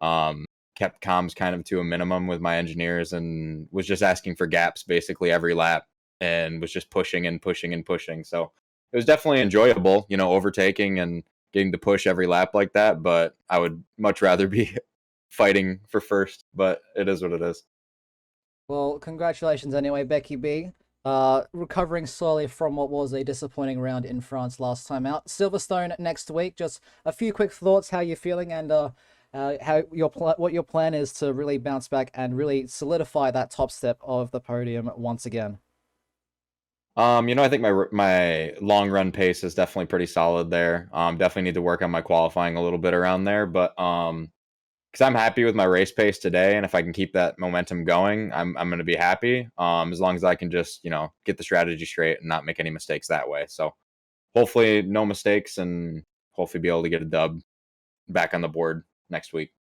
um, kept comms kind of to a minimum with my engineers and was just asking for gaps basically every lap and was just pushing and pushing and pushing. So it was definitely enjoyable, overtaking and getting to push every lap like that. But I would much rather be fighting for first, but it is what it is. Well, congratulations anyway, Becky B. Recovering slowly from what was a disappointing round in France last time out. Silverstone next week. Just a few quick thoughts, how you're feeling, and how what your plan is to really bounce back and really solidify that top step of the podium once again. I think my long run pace is definitely pretty solid there. Definitely need to work on my qualifying a little bit around there, but because I'm happy with my race pace today, and if I can keep that momentum going, I'm going to be happy. As long as I can just get the strategy straight and not make any mistakes that way. So hopefully no mistakes, and hopefully be able to get a dub back on the board next week.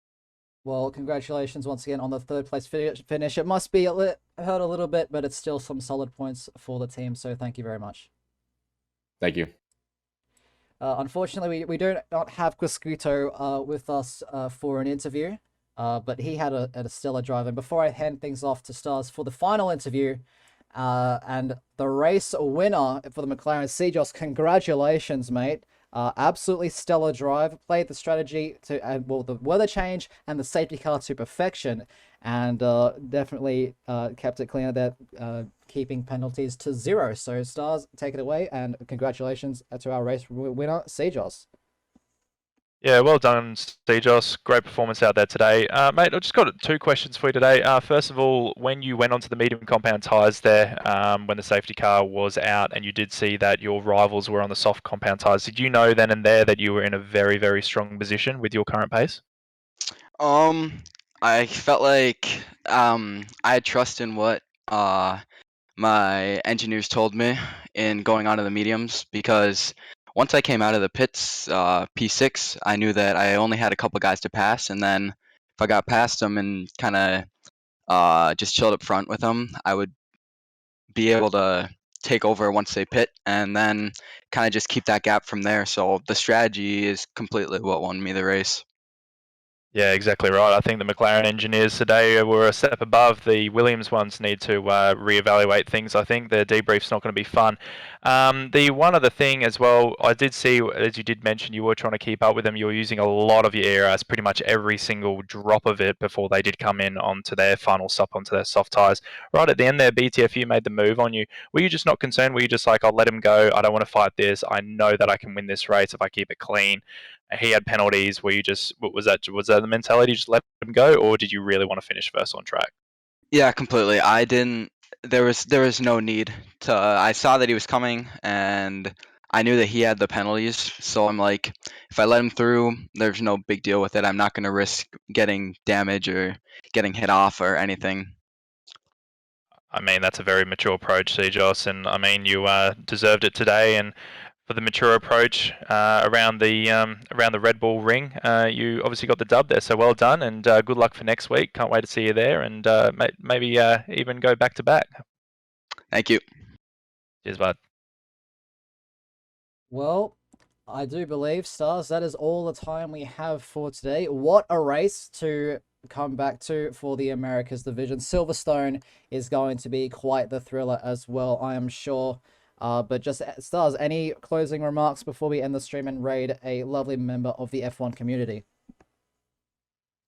Well, congratulations once again on the third place finish. It must be hurt a little bit, but it's still some solid points for the team. So thank you very much. Thank you. Unfortunately, we do not have Quisquito with us for an interview, but he had a stellar drive. And before I hand things off to Stars for the final interview, and the race winner for the McLaren CEST, congratulations, mate. Absolutely stellar drive. Played the strategy to the weather change and the safety car to perfection, and definitely kept it clean there, keeping penalties to 0. So Stars, take it away, and congratulations to our race winner, CEST. Yeah, well done, Stejos. Great performance out there today. Mate, I've just got 2 questions for you today. First of all, when you went onto the medium compound tyres there, when the safety car was out and you did see that your rivals were on the soft compound tyres, did you know then and there that you were in a very, very strong position with your current pace? I felt like I had trust in what my engineers told me in going onto the mediums, because once I came out of the pits, P6, I knew that I only had a couple guys to pass, and then if I got past them and kind of just chilled up front with them, I would be able to take over once they pit, and then kind of just keep that gap from there. So the strategy is completely what won me the race. Yeah, exactly right. I think the McLaren engineers today were a step above. The Williams ones need to reevaluate things. I think the debrief's not going to be fun. The one other thing as well, I did see, as you did mention, you were trying to keep up with them. You were using a lot of your air as pretty much every single drop of it before they did come in onto their final stop, onto their soft tyres. Right at the end there, BTFU made the move on you. Were you just not concerned? Were you just like, I'll let him go. I don't want to fight this. I know that I can win this race if I keep it clean. He had penalties. Where you just was that the mentality? Just let him go, or did you really want to finish first on track? Yeah, completely. I didn't. There was no need to. I saw that he was coming, and I knew that he had the penalties, so I'm like, if I let him through, there's no big deal with it. I'm not going to risk getting damage or getting hit off or anything. I mean, that's a very mature approach, Joss, and I mean, you deserved it today. And for the mature approach around the Red Bull ring, you obviously got the dub there. So well done, and good luck for next week. Can't wait to see you there, and maybe even go back to back. Thank you. Cheers, bud. Well, I do believe, Stars, that is all the time we have for today. What a race to come back to for the Americas division. Silverstone is going to be quite the thriller as well, I am sure. But just, Stars, any closing remarks before we end the stream and raid a lovely member of the F1 community?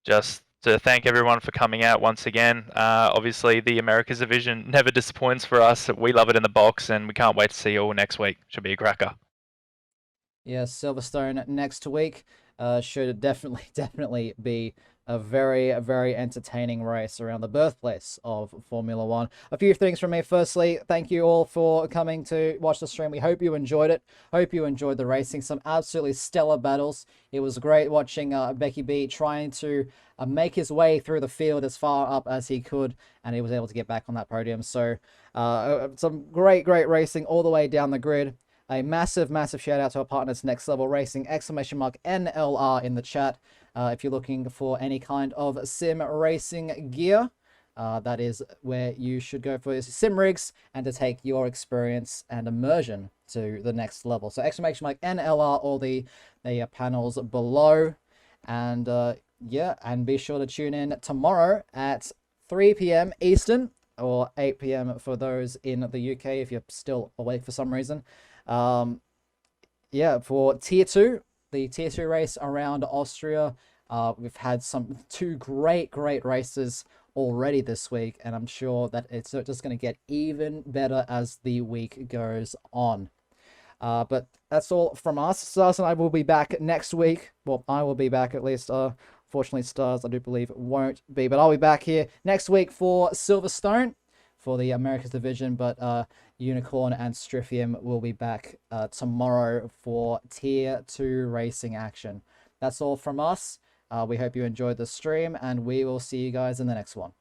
Just to thank everyone for coming out once again. Obviously, the Americas division never disappoints for us. We love it in the box, and we can't wait to see you all next week. Should be a cracker. Yes, Silverstone next week should definitely be a very entertaining race around the birthplace of Formula One. A few things from me. Firstly, thank you all for coming to watch the stream. We hope you enjoyed it. Hope you enjoyed the racing. Some absolutely stellar battles. It was great watching Becky B trying to make his way through the field as far up as he could, and he was able to get back on that podium. So some great racing all the way down the grid. A massive shout out to our partners, Next Level Racing, !NLR in the chat. If you're looking for any kind of sim racing gear, that is where you should go for sim rigs and to take your experience and immersion to the next level. So !NLR, all the panels below. And yeah, and be sure to tune in tomorrow at 3 p.m. Eastern, or 8 p.m. for those in the UK if you're still awake for some reason. Yeah, for Tier 2, the Tier 2 race around Austria. We've had two great races already this week, and I'm sure that it's just going to get even better as the week goes on. But that's all from us. Stars and I will be back next week. Well, I will be back at least. Fortunately, Stars, I do believe, won't be. But I'll be back here next week for Silverstone for the Americas division. But Unicorn and Stryfium will be back tomorrow for Tier 2 racing action. That's all from us. We hope you enjoyed the stream, and we will see you guys in the next one.